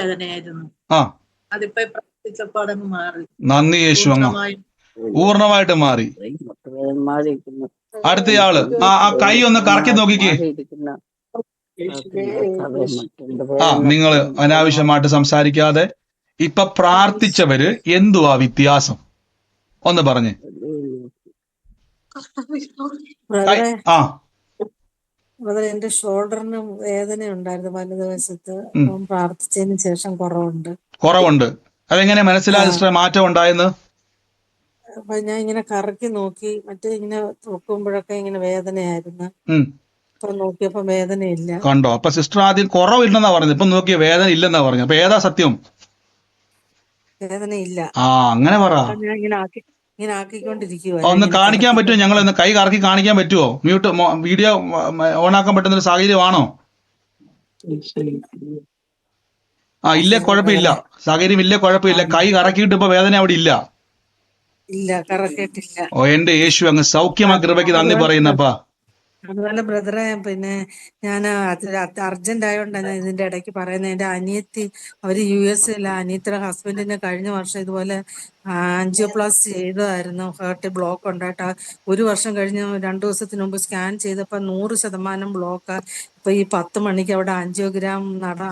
വേദനയായിരുന്നു. ആ അതിപ്പോ പ്രാർത്ഥിച്ചപ്പോ അതങ്ങ് മാറി, നന്ദി യേശു, അങ്ങ് പൂർണ്ണമായും. പൂർണ്ണമായിട്ട് മാറി. അടുത്തയാള് ആ കൈ ഒന്ന് കറക്കി നോക്കിക്കേ. ആ നിങ്ങൾ അനാവശ്യമായിട്ട് സംസാരിക്കാതെ. ഇപ്പൊ പ്രാർത്ഥിച്ചവര് എന്തുവാ വ്യത്യാസം ഒന്ന് പറഞ്ഞേ. ബ്രദറെ ആ ബ്രദറെ എന്റെ ഷോൾഡറിന് വേദന ഉണ്ടായിരുന്നു വലതുവശത്ത്. ഉം, അപ്പം പ്രാർത്ഥിച്ചതിന് ശേഷം കുറവുണ്ട്. കുറവുണ്ട്. അതെങ്ങനെ ആ മനസ്സിലായ സിസ്റ്ററെ മാറ്റം ഉണ്ടായെന്ന്? അപ്പൊ ഞാൻ ഇങ്ങനെ കറക്കി നോക്കി, മറ്റേ ഇങ്ങനെ നോക്കുമ്പോഴൊക്കെ ഇങ്ങനെ വേദനയായിരുന്നു. ഉം, ഇപ്പൊ നോക്കിയപ്പോ വേദനയില്ല. കണ്ടോ? അപ്പൊ സിസ്റ്റർ ആദ്യം കുറവില്ലെന്നാ പറഞ്ഞത്, ഇപ്പൊ നോക്കിയ വേദന ഇല്ലെന്നാ പറഞ്ഞു. അപ്പൊ ഏതാ സത്യം? വേദനയില്ല. ആ അങ്ങനെ പറ. അപ്പൊ ഞാൻ ഇങ്ങനെ ആക്കിക്കൊണ്ടിരിക്കുവാ. ഞാൻ ഒന്ന് ഇങ്ങനെ കാണിക്കാൻ പറ്റുമോ? ഞങ്ങൾ ഒന്ന് കൈ കറക്കി കാണിക്കാൻ പറ്റുമോ? വീഡിയോ ഓണാക്കാൻ പറ്റുന്ന ഒരു സാഹചര്യമാണോ? ആ ഇല്ലേ, ശരി കുഴപ്പമില്ല. ബ്രദറെ. സാഹചര്യം ഇല്ലേ, ആ കുഴപ്പമില്ല. കൈ കറക്കിയിട്ട് ഇപ്പൊ വേദന അവിടെ ഇല്ല. ഇല്ല, കറക്കിയിട്ടില്ല. ഓ എന്റെ യേശു, അങ്ങ് സൗഖ്യമാ കൃപയ്ക്ക് നന്ദി അതുപോലെ പറയുന്നപ്പാ. അതുപോലെ ബ്രദറെ, പിന്നെ ഞാൻ അർജന്റ് ആയതുകൊണ്ടാണ് ഞാൻ ഇതിന്റെ ഇടയ്ക്ക് പറയുന്നത്. എന്റെ അനിയത്തി, അവര് US അനിയത്തിയുടെ ഹസ്ബൻഡിന് കഴിഞ്ഞ വർഷം ഇതുപോലെ ആൻജിയോപ്ലാസ്റ്റി ചെയ്തതായിരുന്നു. ഹാർട്ട് ബ്ലോക്ക് ഉണ്ടായിട്ട് ഒരു വർഷം കഴിഞ്ഞ് 2 ദിവസത്തിന് മുമ്പ് സ്കാൻ ചെയ്തപ്പോൾ 100% ബ്ലോക്ക്. ഇപ്പൊ ഈ 10 മണിക്ക് അവിടെ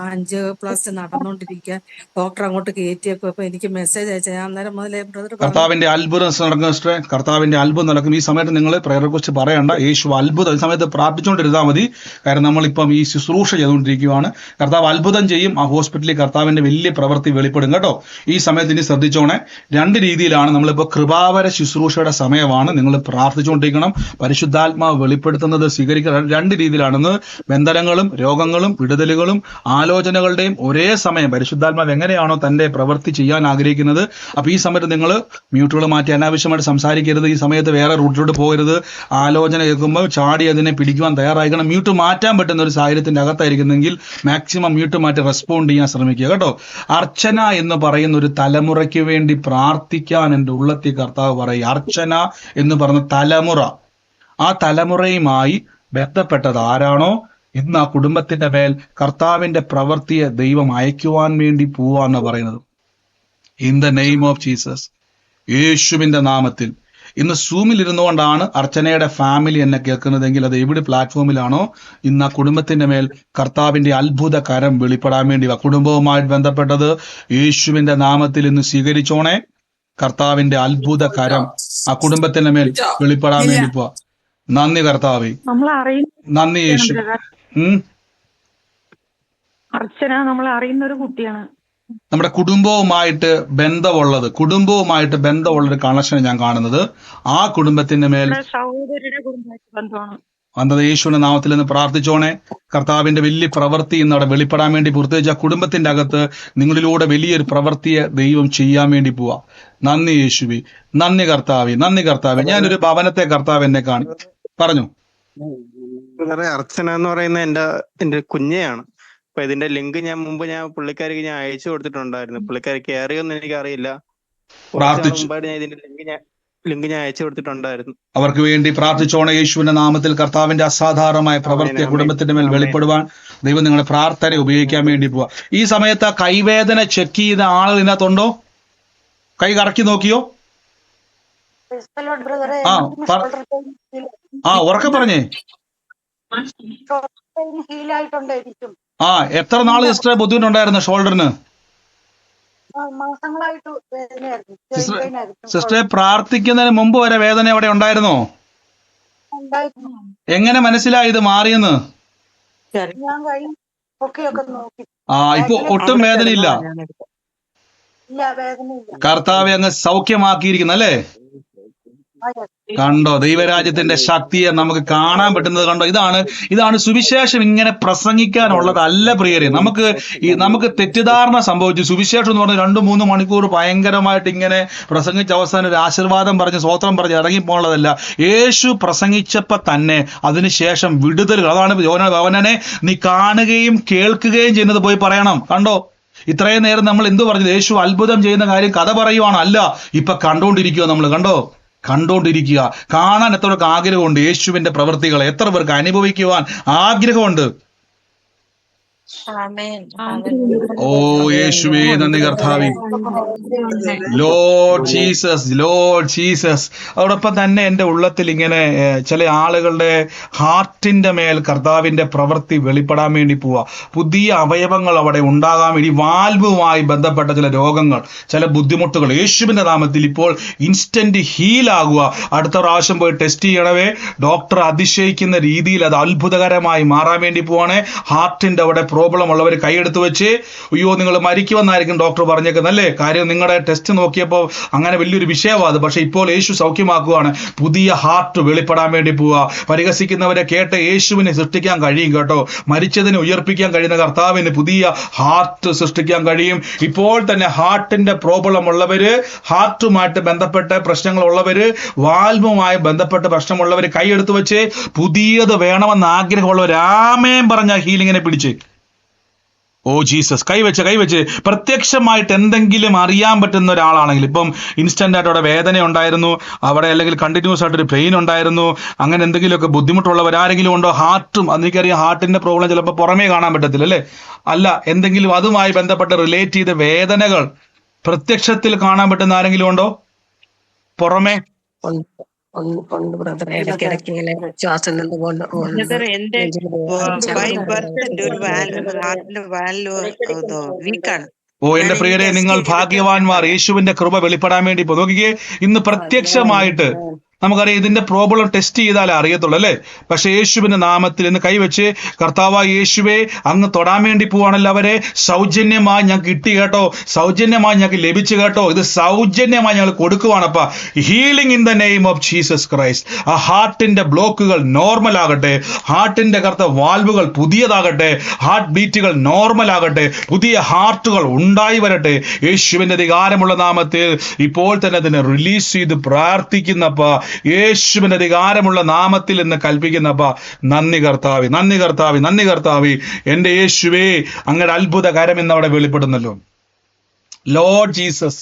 ആൻജിയോപ്ലാസ്റ്റി നടന്നുകൊണ്ടിരിക്കുക. ഡോക്ടർ അങ്ങോട്ട് കയറ്റിയേക്കും. അപ്പൊ എനിക്ക് മെസ്സേജ് അയച്ചാൽ ഞാൻ അന്നേരം മുതലേ ബ്രദർ പറഞ്ഞു. കർത്താവിന്റെ അത്ഭുതം നടക്കും സിസ്റ്ററെ, കർത്താവിന്റെ അത്ഭുതം നടക്കും. ഈ സമയത്ത് നിങ്ങൾ പ്രയറെ കുറിച്ച് പറയണ്ട. യേശു അത്ഭുതം ഈ സമയത്ത് പ്രാർത്ഥിച്ചുകൊണ്ടിരുന്നാൽ മതി. കാരണം നമ്മളിപ്പം ഈ ശുശ്രൂഷ ചെയ്തുകൊണ്ടിരിക്കുകയാണ്. കർത്താവ് അത്ഭുതം ചെയ്യും. ആ ഹോസ്പിറ്റലിൽ കർത്താവിന്റെ വലിയ പ്രവൃത്തി വെളിപ്പെടും കേട്ടോ. ഈ സമയത്ത് ഇനി ശ്രദ്ധിച്ചോണേ. 2 രീതിയിലാണ്. നമ്മളിപ്പോൾ കൃപാവര ശുശ്രൂഷയുടെ സമയമാണ്. നിങ്ങൾ പ്രാർത്ഥിച്ചുകൊണ്ടിരിക്കണം. പരിശുദ്ധാത്മാവ് വെളിപ്പെടുത്തുന്നത് സ്വീകരിക്കുക. 2 രീതിയിലാണെന്ന്. ബന്ധനങ്ങളും രോഗങ്ങളും വിടുതലുകളും ആലോചനകളുടെയും ഒരേ സമയം പരിശുദ്ധാത്മാവ് എങ്ങനെയാണോ തന്റെ പ്രവൃത്തി ചെയ്യാൻ ആഗ്രഹിക്കുന്നത്. അപ്പൊ ഈ സമയത്ത് നിങ്ങൾ മ്യൂട്ടുകൾ മാറ്റി അനാവശ്യമായിട്ട് സംസാരിക്കരുത്. ഈ സമയത്ത് വേറെ റൂട്ടിലോട്ട് പോകരുത്. ആലോചന കേൾക്കുമ്പോൾ ചാടി അതിനെ പിടിക്കുവാൻ തയ്യാറായിക്കണം. മ്യൂട്ട് മാറ്റാൻ പറ്റുന്ന ഒരു സാഹചര്യത്തിന്റെ അകത്തായിരിക്കുന്നെങ്കിൽ മാക്സിമം മ്യൂട്ട് മാറ്റി റെസ്പോണ്ട് ചെയ്യാൻ ശ്രമിക്കുക കേട്ടോ. അർച്ചന എന്ന് പറയുന്ന ഒരു തലമുറയ്ക്ക് വേണ്ടി പ്രാർത്ഥിക്കാൻ എൻ്റെ ഉള്ളത്തിൽ കർത്താവ് പറയും. അർച്ചന എന്ന് പറഞ്ഞ തലമുറ, ആ തലമുറയുമായി ബന്ധപ്പെട്ടത് ആരാണോ ഇന്ന് ആ കുടുംബത്തിന്റെ മേൽ കർത്താവിന്റെ പ്രവൃത്തിയെ ദൈവം അയക്കുവാൻ വേണ്ടി പോവാന്ന് പറയുന്നത്. In the name of Jesus, യേശുവിന്റെ നാമത്തിൽ. ഇന്ന് സൂമിൽ ഇരുന്നുകൊണ്ടാണ് അർച്ചനയുടെ ഫാമിലി എന്നെ കേൾക്കുന്നതെങ്കിൽ അത് എവിടെ പ്ലാറ്റ്ഫോമിലാണോ ഇന്ന് ആ കുടുംബത്തിന്റെ മേൽ കർത്താവിന്റെ അത്ഭുത കരം വെളിപ്പെടാൻ വേണ്ടി കുടുംബവുമായിട്ട് ബന്ധപ്പെട്ടത് യേശുവിന്റെ നാമത്തിൽ ഇന്ന് സ്വീകരിച്ചോണേ. കർത്താവിന്റെ അത്ഭുത കരം ആ കുടുംബത്തിന്റെ മേൽ വെളിപ്പെടാൻ ഇല്ല, വേണ്ടി പോവാ. നന്ദി കർത്താവേ, നമ്മൾ അറിയുന്ന നന്ദി യേശു. അർച്ചന നമ്മൾ അറിയുന്ന ഒരു കുട്ടിയാണ്. നമ്മുടെ കുടുംബവുമായിട്ട് ബന്ധമുള്ളൊരു കണക്ഷൻ ഞാൻ കാണുന്നത്. ആ കുടുംബത്തിന്റെ മേൽ നമ്മുടെ സഹോദരിയുടെ കുടുംബമായിട്ട് ബന്ധമാണ്. വന്നത് യേശുവിന്റെ നാമത്തിൽ നിന്ന് പ്രാർത്ഥിച്ചോണേ. കർത്താവിന്റെ വലിയ പ്രവൃത്തി ഇന്ന് അവിടെ വെളിപ്പെടാൻ വേണ്ടി, പ്രത്യേകിച്ച് ആ കുടുംബത്തിന്റെ അകത്ത് നിങ്ങളിലൂടെ വലിയൊരു പ്രവൃത്തിയെ ദൈവം ചെയ്യാൻ വേണ്ടി പോവാ. നന്ദി യേശുവി, നന്ദി കർത്താവി, നന്ദി കർത്താവി. ഞാനൊരു ഭവനത്തെ കർത്താവ് എന്നെ കാണി പറഞ്ഞു. അർച്ചന എന്ന് പറയുന്ന എന്റെ കുഞ്ഞയാണ്. അപ്പൊ ഇതിന്റെ ലിങ്ക് ഞാൻ പുള്ളിക്കാരിക്ക് ഞാൻ അയച്ചു കൊടുത്തിട്ടുണ്ടായിരുന്നു. പുള്ളിക്കാരി കയറിയൊന്നും എനിക്ക് അറിയില്ല. പ്രാർത്ഥിച്ചു, മുമ്പായിട്ട് ഞാൻ ഇതിന്റെ ലിങ്ക് ഞാൻ അയച്ചു കൊടുത്തിട്ടുണ്ടായിരുന്നു. അവർക്ക് വേണ്ടി പ്രാർത്ഥിച്ചോണേ. യേശുവിന്റെ നാമത്തിൽ കർത്താവിന്റെ അസാധാരണമായ പ്രവൃത്തി കുടുംബത്തിന്റെ മേൽ വെളിപ്പെടുവാൻ ദൈവം നിങ്ങളുടെ പ്രാർത്ഥന ഉപയോഗിക്കാൻ വേണ്ടി പോവാ. ഈ സമയത്ത് ആ കൈവേദന ചെക്ക് ചെയ്ത ആളുകൾ ഇതിനകത്തുണ്ടോ? കൈ കറക്കി നോക്കിയോ? ഉറക്കെ പറഞ്ഞേ. എത്ര നാള് സിസ്റ്ററെ ബുദ്ധിമുട്ടുണ്ടായിരുന്നു ഷോൾഡറിന്? സിസ്റ്ററെ പ്രാർത്ഥിക്കുന്നതിന് മുമ്പ് വരെ വേദന അവിടെ ഉണ്ടായിരുന്നോ? എങ്ങനെ മനസ്സിലായി ഇത് മാറിയെന്ന്? ഇപ്പൊ ഒട്ടും വേദനയില്ല. കർത്താവെ അങ്ങ് സൗഖ്യമാക്കിയിരിക്കുന്നു അല്ലേ? കണ്ടോ ദൈവരാജ്യത്തിന്റെ ശക്തിയെ നമുക്ക് കാണാൻ പറ്റുന്നത് കണ്ടോ? ഇതാണ് സുവിശേഷം. ഇങ്ങനെ പ്രസംഗിക്കാനുള്ളതല്ല പ്രിയരെ. നമുക്ക് തെറ്റിദ്ധാരണ സംഭവിച്ചു. സുവിശേഷം എന്ന് പറഞ്ഞാൽ 2-3 മണിക്കൂർ ഭയങ്കരമായിട്ട് ഇങ്ങനെ പ്രസംഗിച്ച അവസാനം ഒരു ആശീർവാദം പറഞ്ഞ് സ്വോത്രം പറഞ്ഞ് ഇറങ്ങിപ്പോണതല്ല. യേശു പ്രസംഗിച്ചപ്പോ തന്നെ അതിനുശേഷം വിടുതലുകൾ. അതാണ് യോഹന്നാനെ നീ കാണുകയും കേൾക്കുകയും ചെയ്യുന്നത് പോയി പറയണം. കണ്ടോ ഇത്രയും നേരം നമ്മൾ എന്തു പറഞ്ഞത്? യേശു അത്ഭുതം ചെയ്യുന്ന കാര്യം കഥ പറയുവാണ്. അല്ല, ഇപ്പൊ കണ്ടോണ്ടിരിക്കുക. നമ്മൾ കണ്ടോണ്ടിരിക്കുക. കാണാൻ എത്ര പേർക്ക് ആഗ്രഹമുണ്ട്? യേശുവിന്റെ പ്രവൃത്തികളെ എത്ര പേർക്ക് അനുഭവിക്കുവാൻ ആഗ്രഹമുണ്ട്? ആമേൻ. ഓ യേശുവേ, നന്ദി കർത്താവേ. Lord Jesus. അതോടൊപ്പം തന്നെ എൻ്റെ ഉള്ളത്തിൽ ഇങ്ങനെ ചില ആളുകളുടെ ഹാർട്ടിന്റെ മേൽ കർത്താവിന്റെ പ്രവൃത്തി വെളിപ്പെടാൻ വേണ്ടി പോവാ. പുതിയ അവയവങ്ങൾ അവിടെ ഉണ്ടാകാൻ വേണ്ടി, വാൽവുമായി ബന്ധപ്പെട്ട ചില രോഗങ്ങൾ, ചില ബുദ്ധിമുട്ടുകൾ യേശുവിന്റെ നാമത്തിൽ ഇപ്പോൾ ഇൻസ്റ്റന്റ് ഹീലാകുക. അടുത്ത പ്രാവശ്യം പോയി ടെസ്റ്റ് ചെയ്യണവേ, ഡോക്ടർ അതിശയിക്കുന്ന രീതിയിൽ അത് അത്ഭുതകരമായി മാറാൻ വേണ്ടി പോവാണ്. ഹാർട്ടിന്റെ അവിടെ പ്രോബ്ലം ഉള്ളവർ കൈയെടുത്ത് വെച്ച്, അയ്യോ നിങ്ങൾ മരിക്കുമെന്നായിരിക്കും ഡോക്ടർ പറഞ്ഞേക്കുന്നത് അല്ലേ? കാര്യം നിങ്ങളുടെ ടെസ്റ്റ് നോക്കിയപ്പോൾ അങ്ങനെ വലിയൊരു വിഷയമാണ് അത്. പക്ഷെ ഇപ്പോൾ യേശു സൗഖ്യമാക്കുകയാണ്. പുതിയ ഹാർട്ട് വെളിപ്പെടാൻ വേണ്ടി പോവുക. പരിഹസിക്കുന്നവരെ കേട്ട് യേശുവിനെ സൃഷ്ടിക്കാൻ കഴിയും കേട്ടോ. മരിച്ചതിനെ ഉയർപ്പിക്കാൻ കഴിയുന്ന കർത്താവിന് പുതിയ ഹാർട്ട് സൃഷ്ടിക്കാൻ കഴിയും. ഇപ്പോൾ തന്നെ ഹാർട്ടിന്റെ പ്രോബ്ലം ഉള്ളവര്, ഹാർട്ടുമായിട്ട് ബന്ധപ്പെട്ട പ്രശ്നങ്ങളുള്ളവര്, വാൽവുമായി ബന്ധപ്പെട്ട പ്രശ്നമുള്ളവര് കൈയെടുത്ത് വെച്ച് പുതിയത് വേണമെന്ന് ആഗ്രഹമുള്ളവർ ആമേൻ പറഞ്ഞ ഹീലിങ്ങിനെ പിടിച്ച്, ഓ ജീസസ്, കൈവച്ച് പ്രത്യക്ഷമായിട്ട് എന്തെങ്കിലും അറിയാൻ പറ്റുന്ന ഒരാളാണെങ്കിൽ, ഇപ്പം ഇൻസ്റ്റന്റ് ആയിട്ട് അവിടെ വേദന ഉണ്ടായിരുന്നു, അവിടെ അല്ലെങ്കിൽ കണ്ടിന്യൂസ് ആയിട്ടൊരു പെയിൻ ഉണ്ടായിരുന്നു, അങ്ങനെ എന്തെങ്കിലുമൊക്കെ ബുദ്ധിമുട്ടുള്ളവരാരെങ്കിലും ഉണ്ടോ? ഹാർട്ടും, അതെനിക്കറിയാം ഹാർട്ടിന്റെ പ്രോബ്ലം ചിലപ്പോൾ പുറമേ കാണാൻ പറ്റത്തില്ല അല്ലേ? അല്ല, എന്തെങ്കിലും അതുമായി ബന്ധപ്പെട്ട് റിലേറ്റ് ചെയ്ത വേദനകൾ പ്രത്യക്ഷത്തിൽ കാണാൻ പറ്റുന്ന ആരെങ്കിലും ഉണ്ടോ പുറമേ? ഉണ്ട് ബ്രദറെ, ഇടയ്ക്കിടയ്ക്ക് ഇങ്ങനെ ശ്വാസം നിന്നുകൊണ്ട് ബ്രദർ, എന്റെ ബൈ ബർത്ത് ഒരു ഹാർട്ടിന്റെ വാൽവ് വീക്കാണ്. ഓ എന്റെ പ്രിയരെ, നിങ്ങൾ ഭാഗ്യവാന്മാർ. യേശുവിന്റെ കൃപ വെളിപ്പെടാൻ വേണ്ടി നോക്കിക്കേ. ഇന്ന് പ്രത്യക്ഷമായിട്ട് നമുക്കറിയാം ഇതിന്റെ പ്രോബ്ലം ടെസ്റ്റ് ചെയ്താലേ അറിയത്തുള്ളൂ അല്ലേ? പക്ഷെ യേശുവിന്റെ നാമത്തിൽ ഇന്ന് കൈവച്ച്, കർത്താവായ യേശുവേ, അങ്ങ് തൊടാൻ വേണ്ടി പോവാണല്ലോ അവരെ. സൗജന്യമായി ഞങ്ങൾക്ക് കിട്ടി കേട്ടോ, സൗജന്യമായി ഞങ്ങൾക്ക് ലഭിച്ചു കേട്ടോ. ഇത് സൗജന്യമായി ഞങ്ങൾ കൊടുക്കുവാണപ്പാ. Healing in the name of Jesus Christ. ആ ഹാർട്ടിന്റെ ബ്ലോക്കുകൾ നോർമൽ ആകട്ടെ, ഹാർട്ടിന്റെ വാൽവുകൾ പുതിയതാകട്ടെ, ഹാർട്ട് ബീറ്റുകൾ നോർമൽ ആകട്ടെ, പുതിയ ഹാർട്ടുകൾ ഉണ്ടായി വരട്ടെ. യേശുവിന്റെ അധികാരമുള്ള നാമത്തിൽ ഇപ്പോൾ തന്നെ അതിനെ റിലീസ് ചെയ്ത് പ്രാർത്ഥിക്കുന്നപ്പാ. യേശുവിന്റെ അധികാരമുള്ള നാമത്തിൽ എന്ന് കൽപ്പിക്കുന്നപ്പ. നന്ദി കർത്താവേ, നന്ദി കർത്താവേ, നന്ദി കർത്താവേ. എന്റെ യേശുവേ, അങ്ങയുടെ അത്ഭുത കരം ഇന്ന് അവിടെ വെളിപ്പെടുന്നല്ലോ. ലോർഡ് ജീസസ്,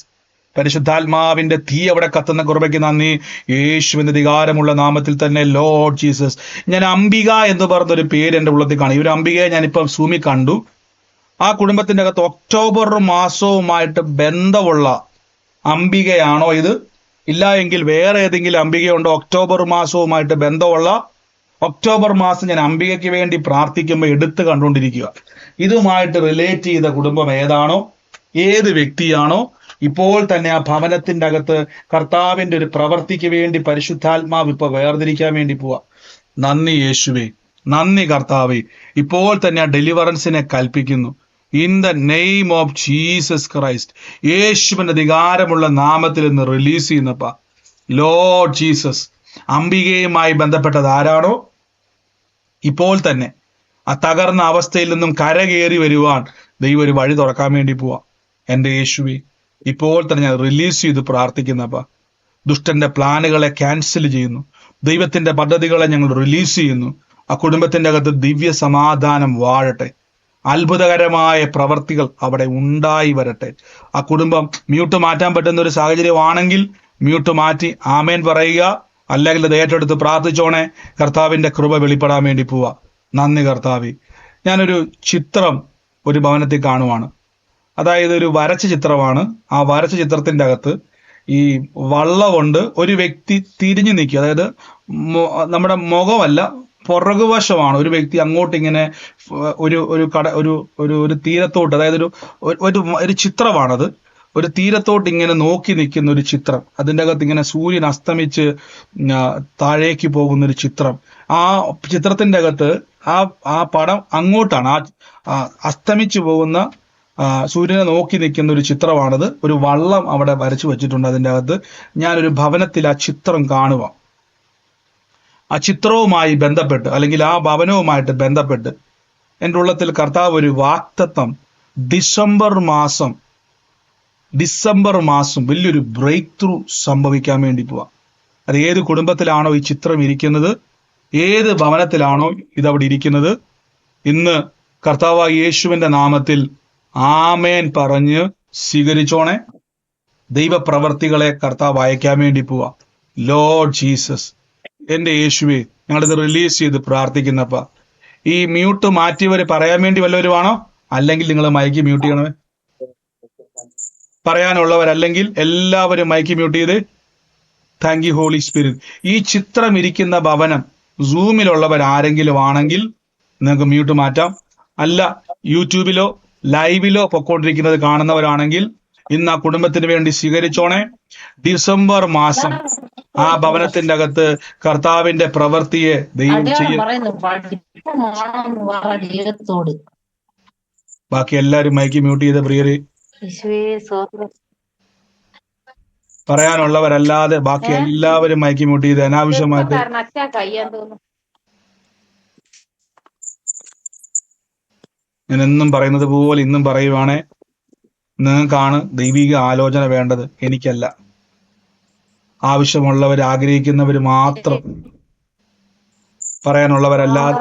പരിശുദ്ധാത്മാവിന്റെ തീ അവിടെ കത്തുന്ന കൃപയ്ക്ക് നന്ദി. യേശുവിന്റെ അധികാരമുള്ള നാമത്തിൽ തന്നെ ലോർഡ് ജീസസ്. ഞാൻ അംബിക എന്ന് പറഞ്ഞൊരു പേര് എൻ്റെ ഉള്ളത്തിൽ കാണും. ഈ ഒരു അംബികയെ ഞാനിപ്പം സൂമി കണ്ടു. ആ കുടുംബത്തിന്റെ അകത്ത് ഒക്ടോബർ മാസവുമായിട്ട് ബന്ധമുള്ള അംബികയാണോ ഇത്? ഇല്ല എങ്കിൽ വേറെ ഏതെങ്കിലും അംബികയുണ്ടോ ഒക്ടോബർ മാസവുമായിട്ട് ബന്ധമുള്ള? ഒക്ടോബർ മാസം ഞാൻ അംബികയ്ക്ക് വേണ്ടി പ്രാർത്ഥിക്കുമ്പോൾ എടുത്ത് കണ്ടുകൊണ്ടിരിക്കുക. ഇതുമായിട്ട് റിലേറ്റ് ചെയ്ത കുടുംബം ഏതാണോ, ഏത് വ്യക്തിയാണോ, ഇപ്പോൾ തന്നെ ആ ഭവനത്തിന്റെ അകത്ത് കർത്താവിന്റെ ഒരു പ്രവൃത്തിക്ക് വേണ്ടി പരിശുദ്ധാത്മാവ് ഇപ്പൊ വേർതിരിക്കാൻ വേണ്ടി പോവാ. നന്ദി യേശുവേ, നന്ദി കർത്താവേ. ഇപ്പോൾ തന്നെ ആ ഡെലിവറൻസിനെ കൽപ്പിക്കുന്നു. In the name of Jesus Christ. യേശുവിന്റെ അധികാരമുള്ള നാമത്തിൽ നിന്ന് റിലീസ് ചെയ്യുന്നപ്പ. ലോർഡ് ജീസസ്, അംബികയുമായി ബന്ധപ്പെട്ടത് ആരാണോ ഇപ്പോൾ തന്നെ ആ തകർന്ന അവസ്ഥയിൽ നിന്നും കരകയറി വരുവാൻ ദൈവം ഒരു വഴി തുറക്കാൻ വേണ്ടി പോവാ. എൻ്റെ യേശുവേ, ഇപ്പോൾ തന്നെ ഞാൻ റിലീസ് ചെയ്ത് പ്രാർത്ഥിക്കുന്നപ്പ. ദുഷ്ടന്റെ പ്ലാനുകളെ ക്യാൻസൽ ചെയ്യുന്നു. ദൈവത്തിന്റെ പദ്ധതികളെ ഞങ്ങൾ റിലീസ് ചെയ്യുന്നു. ആ കുടുംബത്തിന്റെ അകത്ത് ദിവ്യ സമാധാനം വാഴട്ടെ. അത്ഭുതകരമായ പ്രവർത്തികൾ അവിടെ ഉണ്ടായി വരട്ടെ. ആ കുടുംബം മ്യൂട്ട് മാറ്റാൻ പറ്റുന്ന ഒരു സാഹചര്യമാണെങ്കിൽ മ്യൂട്ട് മാറ്റി ആമേൻ പറയുക, അല്ലെങ്കിൽ അത് ഏറ്റെടുത്ത് പ്രാർത്ഥിച്ചോണേ. കർത്താവിന്റെ കൃപ വെളിപ്പെടാൻ വേണ്ടി പോവാ. നന്ദി കർത്താവേ. ഞാനൊരു ചിത്രം ഒരു ഭവനത്തിൽ കാണുവാണ്. അതായത് ഒരു വരച്ച ചിത്രമാണ്. ആ വരച്ച ചിത്രത്തിന്റെ അകത്ത് ഈ വള്ളമുണ്ട്. ഒരു വ്യക്തി തിരിഞ്ഞു നിൽക്കുക, അതായത് നമ്മുടെ മുഖമല്ല, പുറകുവശമാണ്. ഒരു വ്യക്തി അങ്ങോട്ട് ഇങ്ങനെ ഒരു തീരത്തോട്ട്, അതായത് ഒരു ചിത്രമാണത്. ഒരു തീരത്തോട്ട് ഇങ്ങനെ നോക്കി നിൽക്കുന്ന ഒരു ചിത്രം. അതിൻ്റെ അകത്ത് ഇങ്ങനെ സൂര്യൻ അസ്തമിച്ച് താഴേക്ക് പോകുന്ന ഒരു ചിത്രം. ആ ചിത്രത്തിന്റെ അകത്ത് ആ പടം അങ്ങോട്ടാണ്, ആ അസ്തമിച്ചു പോകുന്ന സൂര്യനെ നോക്കി നിൽക്കുന്ന ഒരു ചിത്രമാണത്. ഒരു വള്ളം അവിടെ വരച്ചു വെച്ചിട്ടുണ്ട്. അതിൻ്റെ അകത്ത് ഞാനൊരു ഭവനത്തിൽ ആ ചിത്രം കാണുക. ആ ചിത്രവുമായി ബന്ധപ്പെട്ട്, അല്ലെങ്കിൽ ആ ഭവനവുമായിട്ട് ബന്ധപ്പെട്ട് എൻ്റെ ഉള്ളത്തിൽ കർത്താവ് ഒരു വാക്തത്വം, ഡിസംബർ മാസം വലിയൊരു ബ്രേക്ക് ത്രൂ സംഭവിക്കാൻ വേണ്ടി പോവാ. അത് ഏത് കുടുംബത്തിലാണോ ഈ ചിത്രം ഇരിക്കുന്നത്, ഏത് ഭവനത്തിലാണോ ഇതവിടെ ഇരിക്കുന്നത്, ഇന്ന് കർത്താവായ യേശുവിന്റെ നാമത്തിൽ ആമേൻ പറഞ്ഞ് സ്വീകരിച്ചോണേ. ദൈവപ്രവർത്തികളെ കർത്താവ് അയക്കാൻ വേണ്ടി പോവാ. ലോർഡ് ജീസസ്, എൻ്റെ യേശുവേ, ഞങ്ങളിത് റിലീസ് ചെയ്ത് പ്രാർത്ഥിക്കുന്നപ്പ. ഈ മ്യൂട്ട് മാറ്റിയവര് പറയാൻ വേണ്ടി വല്ലവരുമാണോ? അല്ലെങ്കിൽ നിങ്ങൾ മൈക്ക് മ്യൂട്ട് ചെയ്യണമേ. പറയാനുള്ളവരല്ലെങ്കിൽ എല്ലാവരും മൈക്ക് മ്യൂട്ട് ചെയ്ത്. Thank you Holy Spirit. ഈ ചിത്രം ഇരിക്കുന്ന ഭവനം സൂമിലുള്ളവർ ആരെങ്കിലും ആണെങ്കിൽ നിങ്ങൾക്ക് മ്യൂട്ട് മാറ്റാം. അല്ല, യൂട്യൂബിലോ ലൈവിലോ പൊക്കോണ്ടിരിക്കുന്നത് കാണുന്നവരാണെങ്കിൽ ഇന്ന് ആ കുടുംബത്തിന് വേണ്ടി സ്വീകരിച്ചോണേ. ഡിസംബർ മാസം ആ ഭവനത്തിന്റെ അകത്ത് കർത്താവിന്റെ പ്രവൃത്തിയെ ദൈവം ചെയ്യും. ബാക്കി എല്ലാരും മൈക്ക് മ്യൂട്ട് ചെയ്ത പ്രിയര്. പറയാനുള്ളവരല്ലാതെ ബാക്കി എല്ലാവരും മൈക്ക് മ്യൂട്ട് ചെയ്ത് അനാവശ്യമായിട്ട് ഞാൻ എന്നും പറയുന്നത് പോലെ ഇന്നും പറയുവാണേ, നിങ്ങൾക്കാണ് ദൈവിക ആലോചന വേണ്ടത്, എനിക്കല്ല. ആവശ്യമുള്ളവർ ആഗ്രഹിക്കുന്നവർ മാത്രം, പറയാനുള്ളവരല്ലാതെ.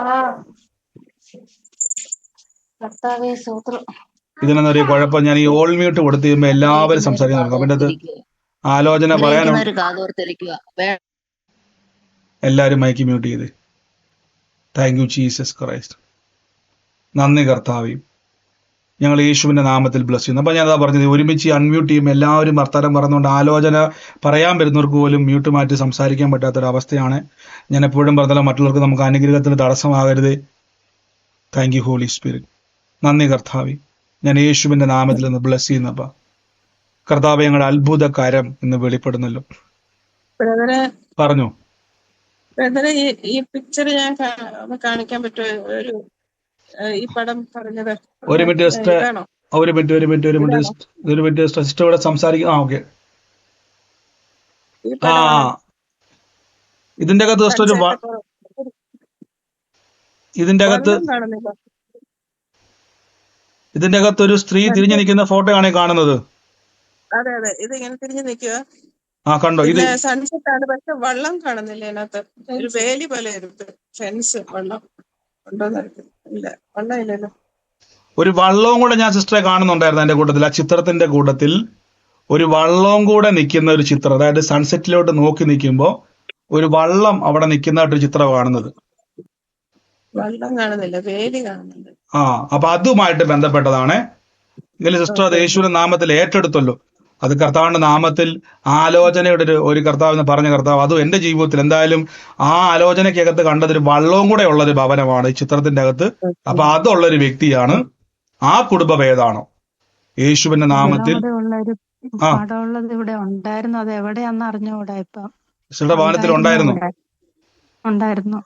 ഇതിനൊന്നൊരു കുഴപ്പം, ഞാൻ ഈ ഓൾ മ്യൂട്ട് കൊടുത്തു കഴിയുമ്പോ എല്ലാവരും സംസാരിക്കാൻ നോക്കും. അവൻ്റെ അത് ആലോചന പറയാനുള്ള എല്ലാവരും മൈക്ക് മ്യൂട്ട് ചെയ്ത്. Thank you Jesus Christ. നന്ദി കർത്താവേ, ഞങ്ങൾ യേശുവിന്റെ നാമത്തിൽ ബ്ലസ് ചെയ്യുന്നു. അപ്പൊ ഞാൻ അതാ പറഞ്ഞത്, ഒരുമിച്ച് അൺമ്യൂട്ട് ചെയ്യുമ്പോൾ എല്ലാവരും വർത്താനം പറഞ്ഞുകൊണ്ട് ആലോചന പറയാൻ വരുന്നവർക്ക് പോലും മ്യൂട്ട് മാറ്റി സംസാരിക്കാൻ പറ്റാത്തൊരവസ്ഥയാണ്. ഞാൻ എപ്പോഴും പറഞ്ഞല്ലോ, മറ്റുള്ളവർക്ക് നമുക്ക് അനുഗ്രഹത്തിന് തടസ്സമാകരുത്. Thank you Holy Spirit. നന്ദി കർത്താവേ, ഞാൻ യേശുവിന്റെ നാമത്തിൽ നിന്ന് ബ്ലസ് ചെയ്യുന്നപ്പ കർത്താവെ, ഞങ്ങളുടെ അത്ഭുത കരം എന്ന് വെളിപ്പെടുന്നല്ലോ. ബ്രദറെ പറഞ്ഞു. ബ്രദറെ ഈ പിക്ചർ ഞാൻ കാണിക്കാൻ പറ്റുമോ? ഈ പടം പറഞ്ഞത് ഒരു മിനിറ്റ് ഇതാണോ? ഒരു മിനിറ്റ് സിസ്റ്റർ ഇവിടെ സംസാരിക്കും. ഓക്കെ. ഈ ആ, ഇതിന്റെ അകത്ത് ജസ്റ്റ് ഒരു കാണുന്നില്ല. ഇതിന്റെ അകത്ത് ഒരു സ്ത്രീ തിരിഞ്ഞു നിൽക്കുന്ന ഫോട്ടോ ആണ് കാണുന്നത്. അതെ അതെ, ഇത് ഇങ്ങനെ തിരിഞ്ഞു നിൽക്കുക. ആ, കണ്ടോ? ഇത് സൺസെറ്റ് ആണ്, പക്ഷെ വള്ളം കാണുന്നില്ല ഇതിനകത്ത്. ഒരു വേലി പോലെ ഫെൻസ്. വള്ളം ഉണ്ടോന്നായിരിക്കും. ഇല്ല, വള്ളം ഇല്ലല്ലോ. ഒരു വള്ളവും കൂടെ ഞാൻ സിസ്റ്ററെ കാണുന്നുണ്ടായിരുന്നു എന്റെ കൂട്ടത്തിൽ. ആ ചിത്രത്തിന്റെ കൂട്ടത്തിൽ ഒരു വള്ളവും കൂടെ നിൽക്കുന്ന ഒരു ചിത്രം, അതായത് സൺസെറ്റിലോട്ട് നോക്കി നിൽക്കുമ്പോ ഒരു വള്ളം അവിടെ നിൽക്കുന്നതായിട്ടൊരു ചിത്രം കാണുന്നത്. വള്ളം കാണുന്നില്ല, വേലി കാണുന്നുണ്ട്. ആ, അപ്പൊ അതുമായിട്ട് ബന്ധപ്പെട്ടതാണ്. എങ്കിലും സിസ്റ്റർ അത് യേശുവിന്റെ നാമത്തിൽ ഏറ്റെടുത്തല്ലോ. അത് കർത്താവിന്റെ നാമത്തിൽ ആലോചനയുടെ ഒരു കർത്താവ് എന്ന് പറഞ്ഞ കർത്താവ്, അതും എന്റെ ജീവിതത്തിൽ എന്തായാലും ആ ആലോചനയ്ക്കകത്ത് കണ്ടതൊരു വള്ളവും കൂടെ ഉള്ളൊരു ഭവനമാണ് ഈ ചിത്രത്തിന്റെ അകത്ത്. അപ്പൊ അതുള്ളൊരു വ്യക്തിയാണ്. ആ കുടുംബം ഏതാണോ യേശുവിന്റെ നാമത്തിൽ ഇവിടെ ഉണ്ടായിരുന്നു. അത് എവിടെയാന്ന് അറിഞ്ഞുകൂടാ. ഇപ്പം സിസ്റ്ററുടെ ഭവനത്തിൽ ഉണ്ടായിരുന്നു.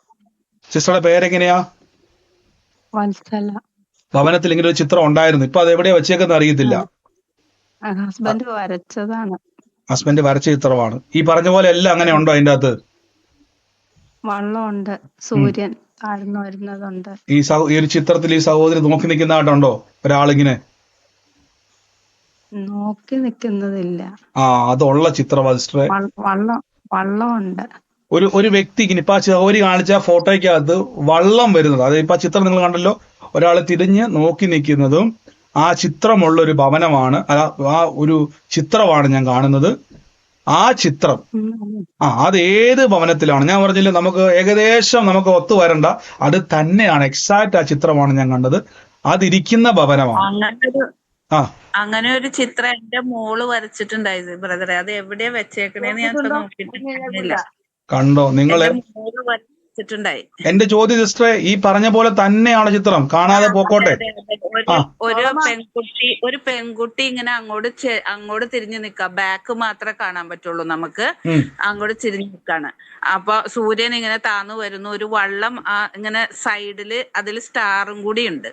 സിസ്റ്ററുടെ പേരെങ്ങനെയാ? വത്സല. ഭവനത്തിൽ ഇങ്ങനെ ഒരു ചിത്രം ഉണ്ടായിരുന്നു. ഇപ്പൊ അത് എവിടെയാ വെച്ചേക്കെന്ന് അറിയത്തില്ല. ഹസ്ബൻഡ് വരച്ചതാണ്. ഹസ്ബൻഡ് വരച്ച ചിത്രമാണ്. ഈ പറഞ്ഞ പോലെ എല്ലാം അങ്ങനെ ഉണ്ടോ അതിന്റെ അകത്ത്? വള്ളമുണ്ട്, സൂര്യൻ താഴ്ന്നു വരുന്നതുണ്ട്. ഈ ഒരു ചിത്രത്തിൽ ഈ സഹോദരി നോക്കി നിൽക്കുന്നതായിട്ടുണ്ടോ ഒരാളിങ്ങനെ? നോക്കി നിൽക്കുന്നതില്ല. ആ, അതുള്ള ചിത്രമാണ് സിസ്റ്ററെ. വള്ളമുണ്ട്. ഒരു വ്യക്തി ഇപ്പൊ ആ സഹോദരി കാണിച്ച ഫോട്ടോയ്ക്കകത്ത് വള്ളം വരുന്നത്, അത് ഇപ്പൊ ആ ചിത്രം നിങ്ങൾ കണ്ടല്ലോ. ഒരാൾ തിരിഞ്ഞ് നോക്കി നിൽക്കുന്നതും ആ ചിത്രമുള്ള ഒരു ഭവനമാണ്. ആ ഒരു ചിത്രമാണ് ഞാൻ കാണുന്നത്. ആ ചിത്രം അത് ഏത് ഭവനത്തിലാണ് ഞാൻ പറഞ്ഞില്ല, നമുക്ക് ഏകദേശം നമുക്ക് ഒത്തു വരണ്ട, അത് തന്നെയാണ്, എക്സാക്ട് ആ ചിത്രമാണ് ഞാൻ കണ്ടത്. അതിരിക്കുന്ന ഭവനമാണ്. അങ്ങനെ ഒരു ചിത്രം എന്റെ മോള് വരച്ചിട്ടുണ്ടായത് ബ്രദറെ. അത് എവിടെയാ വെച്ചേക്കണേന്ന് ഞാൻ നോക്കിയിട്ടില്ല. കണ്ടോ നിങ്ങളെ? എന്റെ ചോദ്യം സിസ്റ്ററെ, ഈ പറഞ്ഞ പോലെ തന്നെയാണ് ചിത്രം, കാണാതെ പോക്കോട്ടെ. ഒരു പെൺകുട്ടി ഇങ്ങനെ അങ്ങോട്ട് തിരിഞ്ഞു നിക്ക, ബാക്ക് മാത്രമേ കാണാൻ പറ്റുള്ളൂ നമുക്ക്. അങ്ങോട്ട് തിരിഞ്ഞു നിക്കാണ്. അപ്പൊ സൂര്യൻ ഇങ്ങനെ താന്നു വരുന്നു. ഒരു വള്ളം ഇങ്ങനെ സൈഡില്, അതിൽ സ്റ്റാറും കൂടി ഉണ്ട്.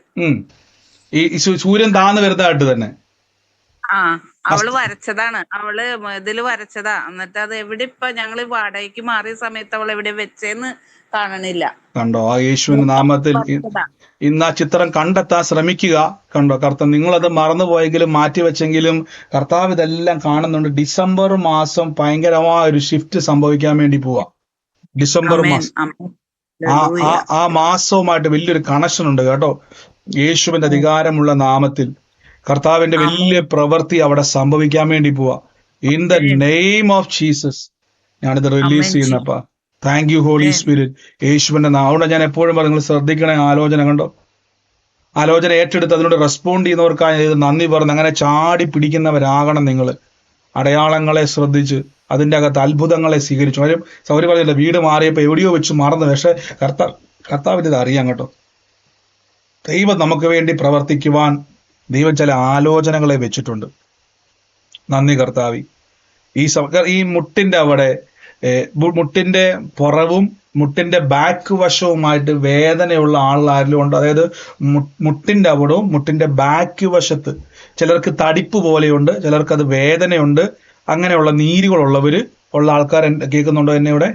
ഈ സൂര്യൻ താന്നു വരുന്നതായിട്ട് തന്നെ. അവള് വരച്ചതാണ്. അവള് ഇതില് വരച്ചതാ. എന്നിട്ട് അത് എവിടെ ഇപ്പൊ ഞങ്ങള് വാടകയ്ക്ക് മാറിയ സമയത്ത് അവൾ എവിടെ വെച്ചേന്ന് കാണണില്ല. കണ്ടോ? ആ യേശുവിന്റെ നാമത്തിൽ ഇന്ന് ആ ചിത്രം കണ്ടെത്താൻ ശ്രമിക്കുക. കണ്ടോ കർത്താവ്, നിങ്ങളത് മറന്നുപോയെങ്കിലും മാറ്റിവെച്ചെങ്കിലും കർത്താവ് ഇതെല്ലാം കാണുന്നുണ്ട്. ഡിസംബർ മാസം ഭയങ്കരമായ ഒരു ഷിഫ്റ്റ് സംഭവിക്കാൻ വേണ്ടി പോവാ. ഡിസംബർ മാസം ആ മാസവുമായിട്ട് വലിയൊരു കണക്ഷൻ ഉണ്ട് കേട്ടോ. യേശുവിന്റെ അധികാരമുള്ള നാമത്തിൽ കർത്താവിന്റെ വലിയ പ്രവൃത്തി അവിടെ സംഭവിക്കാൻ വേണ്ടി പോവാ. In the name of Jesus ഞാനിത് റിലീസ് ചെയ്യുന്നപ്പാ. Thank you Holy Spirit. യേശുവിന്റെ നാവുകൊണ്ട് ഞാൻ എപ്പോഴും പറയും, നിങ്ങൾ ശ്രദ്ധിക്കണേ ആലോചന. കണ്ടോ, ആലോചന ഏറ്റെടുത്ത് അതിനോട് റെസ്പോണ്ട് ചെയ്യുന്നവർക്കായി ഇത് നന്ദി പറഞ്ഞ് അങ്ങനെ ചാടി പിടിക്കുന്നവരാകണം നിങ്ങൾ. അടയാളങ്ങളെ ശ്രദ്ധിച്ച് അതിൻ്റെ അകത്ത് അത്ഭുതങ്ങളെ സ്വീകരിച്ചു. കാര്യം സൗരി പറഞ്ഞില്ല, വീട് മാറിയപ്പോൾ എവിടെയോ വെച്ച് മറന്നു. പക്ഷെ കർത്താവിന് ഇത് അറിയാം കേട്ടോ. ദൈവം നമുക്ക് വേണ്ടി പ്രവർത്തിക്കുവാൻ ദൈവം ചില ആലോചനകളെ വെച്ചിട്ടുണ്ട്. നന്ദി കർത്താവി. ഈ മുട്ടിന്റെ അവിടെ മുട്ടിന്റെ പുറവും മുട്ടിന്റെ ബാക്ക് വശവുമായിട്ട് വേദനയുള്ള ആളാരിലും ഉണ്ട്. അതായത് മുട്ടിന്റെ അവിടവും മുട്ടിന്റെ ബാക്ക് വശത്ത് ചിലർക്ക് തടിപ്പ് പോലെയുണ്ട്, ചിലർക്ക് അത് വേദനയുണ്ട്. അങ്ങനെയുള്ള നീരുകളുള്ളവര് ഉള്ള ആൾക്കാർ കേൾക്കുന്നുണ്ടോ എന്നെ ഇവിടെ?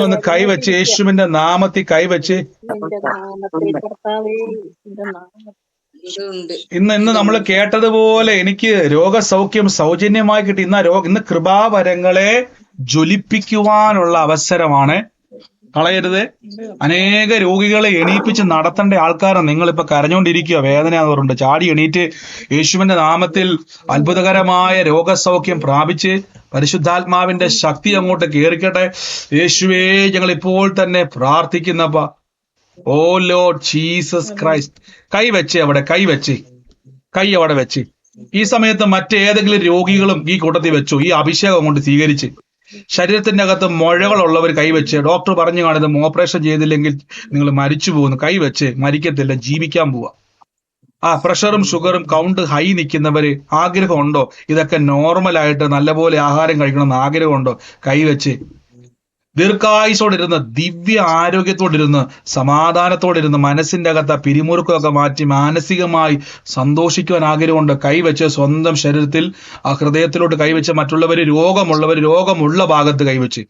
ഒന്ന് കൈവച്ച് യേശുവിന്റെ നാമത്തിൽ കൈവച്ച്. ഇന്ന് നമ്മൾ കേട്ടതുപോലെ എനിക്ക് രോഗസൗഖ്യം സൗജന്യമായി കിട്ടി. ഇന്ന് കൃപാവരങ്ങളെ ജ്വലിപ്പിക്കുവാനുള്ള അവസരമാണ്. കളയരുത്. അനേക രോഗികളെ എണീപ്പിച്ച് നടത്തേണ്ട ആൾക്കാരാണ്. നിങ്ങളിപ്പോ കരഞ്ഞുകൊണ്ടിരിക്കുക, വേദനയാകുന്നുണ്ട്. ചാടി എണീറ്റ് യേശുവിന്റെ നാമത്തിൽ അത്ഭുതകരമായ രോഗസൗഖ്യം പ്രാപിച്ച് പരിശുദ്ധാത്മാവിന്റെ ശക്തി അങ്ങോട്ട് കേറിക്കട്ടെ. യേശുവേ, ഞങ്ങൾ ഇപ്പോൾ തന്നെ പ്രാർത്ഥിക്കുന്നപ്പ. ഓ ലോർഡ് ജീസസ് ക്രൈസ്റ്റ്. കൈവച്ച് അവിടെ കൈ അവിടെ വെച്ച്. ഈ സമയത്ത് മറ്റേതെങ്കിലും രോഗികളും ഈ കൂട്ടത്തിൽ വെച്ചു. ഈ അഭിഷേകം കൊണ്ട് സ്വീകരിച്ച് ശരീരത്തിന്റെ അകത്ത് മുഴകളുള്ളവർ കൈവച്ച്. ഡോക്ടർ പറഞ്ഞു കാണുന്നത് ഓപ്പറേഷൻ ചെയ്തില്ലെങ്കിൽ നിങ്ങൾ മരിച്ചു പോകുന്നു. കൈവച്ച് മരിക്കത്തില്ല, ജീവിക്കാൻ പോവാ. പ്രഷറും ഷുഗറും കൗണ്ട് ഹൈ നിൽക്കുന്നവര് ആഗ്രഹമുണ്ടോ ഇതൊക്കെ നോർമലായിട്ട് നല്ലപോലെ ആഹാരം കഴിക്കണമെന്ന് ആഗ്രഹമുണ്ടോ? കൈവച്ച് ദീർഘായുസോടിരുന്ന് ദിവ്യ ആരോഗ്യത്തോടിരുന്ന് സമാധാനത്തോടിരുന്ന് മനസ്സിന്റെ അകത്ത് പിരിമുറുക്കമൊക്കെ മാറ്റി മാനസികമായി സന്തോഷിക്കുവാൻ ആഗ്രഹമുണ്ട്. കൈവച്ച് സ്വന്തം ശരീരത്തിൽ ആ ഹൃദയത്തിലോട്ട് കൈവച്ച്. മറ്റുള്ളവര് രോഗമുള്ള ഭാഗത്ത് കൈവച്ച്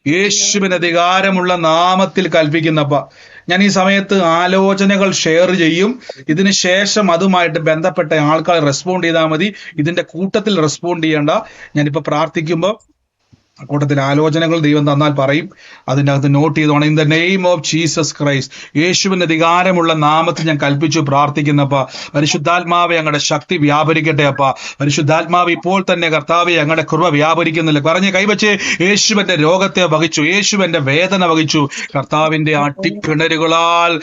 യേശുവിന് അധികാരമുള്ള നാമത്തിൽ കൽപ്പിക്കുന്നപ്പ. ഞാൻ ഈ സമയത്ത് ആലോചനകൾ ഷെയർ ചെയ്യും. ഇതിന് ശേഷം അതുമായിട്ട് ബന്ധപ്പെട്ട ആൾക്കാർ റെസ്പോണ്ട് ചെയ്താൽ മതി. ഇതിന്റെ കൂട്ടത്തിൽ റെസ്പോണ്ട് ചെയ്യേണ്ട. ഞാനിപ്പോ പ്രാർത്ഥിക്കുമ്പോൾ കൂട്ടത്തിൽ ആലോചനകൾ ദൈവം തന്നാൽ പറയും. അതിൻ്റെ അകത്ത് നോട്ട് ചെയ്തോണം. In the name of Jesus Christ, യേശുവിന്റെ അധികാരമുള്ള നാമത്തിൽ ഞാൻ കൽപ്പിച്ചു പ്രാർത്ഥിക്കുന്നപ്പ. പരിശുദ്ധാത്മാവെ ഞങ്ങളുടെ ശക്തി വ്യാപരിക്കട്ടെ അപ്പ. പരിശുദ്ധാത്മാവ് ഇപ്പോൾ തന്നെ കർത്താവെ ഞങ്ങളുടെ കൃപ വ്യാപരിക്കുന്നില്ല. പറഞ്ഞ് കൈവച്ച് യേശുവിന്റെ രോഗത്തെ വഹിച്ചു, യേശുവിന്റെ വേദന വഹിച്ചു. കർത്താവിന്റെ അട്ടിക്കിണരുകളാൽ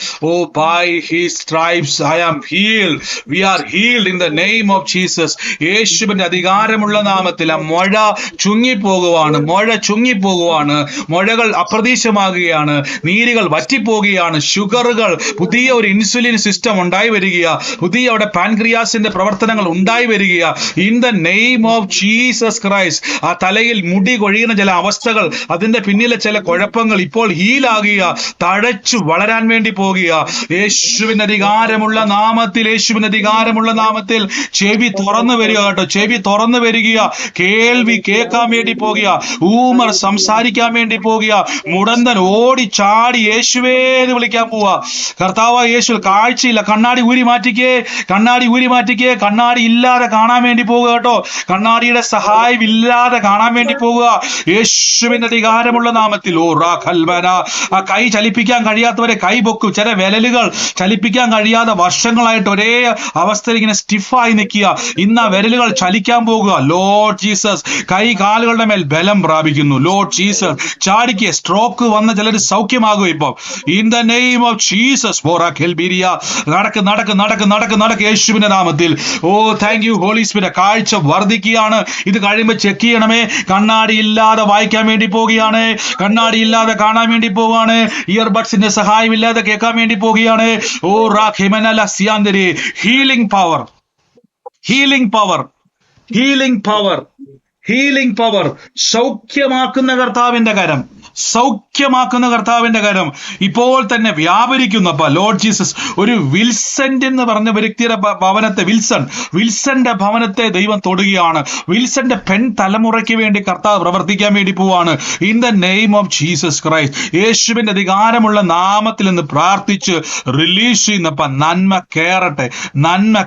by his stripes I am healed. We are healed in the name of Jesus. യേശുവിന്റെ അധികാരമുള്ള നാമത്തിൽ ആ മുഴ ചുങ്ങിപ്പോകുവാണ്. മുഴകൾ അപ്രതീക്ഷിതമാകുകയാണ്. നീരുകൾ വറ്റിപ്പോകുകയാണ്. ഷുഗറുകൾ, പുതിയ ഒരു ഇൻസുലിൻ സിസ്റ്റം ഉണ്ടായി വരികയാ. പുതിയ അവിടെ പാൻക്രിയാസിന്റെ പ്രവർത്തനങ്ങൾ ഉണ്ടായി വരികയാ. In the name of Jesus Christ. ആ തലയിൽ മുടി കൊഴിയുന്ന ചില അവസ്ഥകൾ, അതിന്റെ പിന്നിലെ ചില കുഴപ്പങ്ങൾ ഇപ്പോൾ ഹീലാകുക, തഴച്ചു വളരാൻ വേണ്ടി പോകുക. യേശുവിന്റെ അധികാരമുള്ള നാമത്തിൽ ചെവി തുറന്നു വരിക കേട്ടോ. ചെവി തുറന്നു വരിക. കേൾവി കേൾക്കാൻ വേണ്ടി പോകുക. ഊമർ സംസാരിക്കാൻ വേണ്ടി പോകുക. മുടന്തൻ ഓടി ചാടി യേശുവേ എന്ന് വിളിക്കാൻ പോവാ. കർത്താവ് യേശു. കാഴ്ചയില്ല, കണ്ണാടി ഊരി മാറ്റിക്കേ. കണ്ണാടി ഇല്ലാതെ കാണാൻ വേണ്ടി പോകുക കേട്ടോ. കണ്ണാടിയുടെ സഹായം ഇല്ലാതെ കാണാൻ വേണ്ടി പോകുക. യേശുവിന്റെ അധികാരമുള്ള നാമത്തിൽ. ആ കൈ ചലിപ്പിക്കാൻ കഴിയാത്തവരെ കൈ പൊക്കും. ചില വിരലുകൾ ചലിപ്പിക്കാൻ കഴിയാതെ വർഷങ്ങളായിട്ട് ഒരേ അവസ്ഥയിൽ ഇങ്ങനെ സ്റ്റിഫായി നിൽക്കുക. ഇന്ന് ആ വിരലുകൾ ചലിക്കാൻ പോകുക. Lord Jesus. കൈ കാലുകളുടെ മേൽ ബലം പ്രാപിക്കുന്നു. Lord Jesus. ചാടിക്ക് സ്ട്രോക്ക് വന്ന ചിലർ സൗഖ്യമാകും ഇപ്പൊ. In the name of Jesus. നടക്ക് യേശുവിന്റെ നാമത്തിൽ. Thank you Holy Spirit. കാഴ്ച വർദ്ധിക്കുകയാണ്. ഇത് കഴിയുമ്പോൾ ചെക്ക് ചെയ്യണമേ. കണ്ണാടി ഇല്ലാതെ വായിക്കാൻ വേണ്ടി പോവുകയാണ്. കണ്ണാടി ഇല്ലാതെ കാണാൻ വേണ്ടി പോവുകയാണ്. ഇയർബഡ്സിന്റെ സഹായം ഇല്ലാതെ കേൾക്കാൻ വേണ്ടി പോവുകയാണ്. Healing power. സൗഖ്യമാക്കുന്ന കർത്താവിന്റെ കരം ഇപ്പോൾ തന്നെ വ്യാപരിക്കുന്നപ്പ. Lord Jesus. ഒരു വിൽസന്റ് എന്ന് പറഞ്ഞ വ്യക്തിയുടെ ഭവനത്തെ, വിൽസന്റെ ഭവനത്തെ ദൈവം തൊടുകയാണ്. വിൽസന്റെ പെൺ തലമുറയ്ക്ക് വേണ്ടി കർത്താവ് പ്രവർത്തിക്കാൻ വേണ്ടി പോവാണ്. In the name of Jesus Christ. യേശുവിന്റെ അധികാരമുള്ള നാമത്തിൽ നിന്ന് പ്രാർത്ഥിച്ച് റിലീസ് ചെയ്യുന്നപ്പ. നന്മ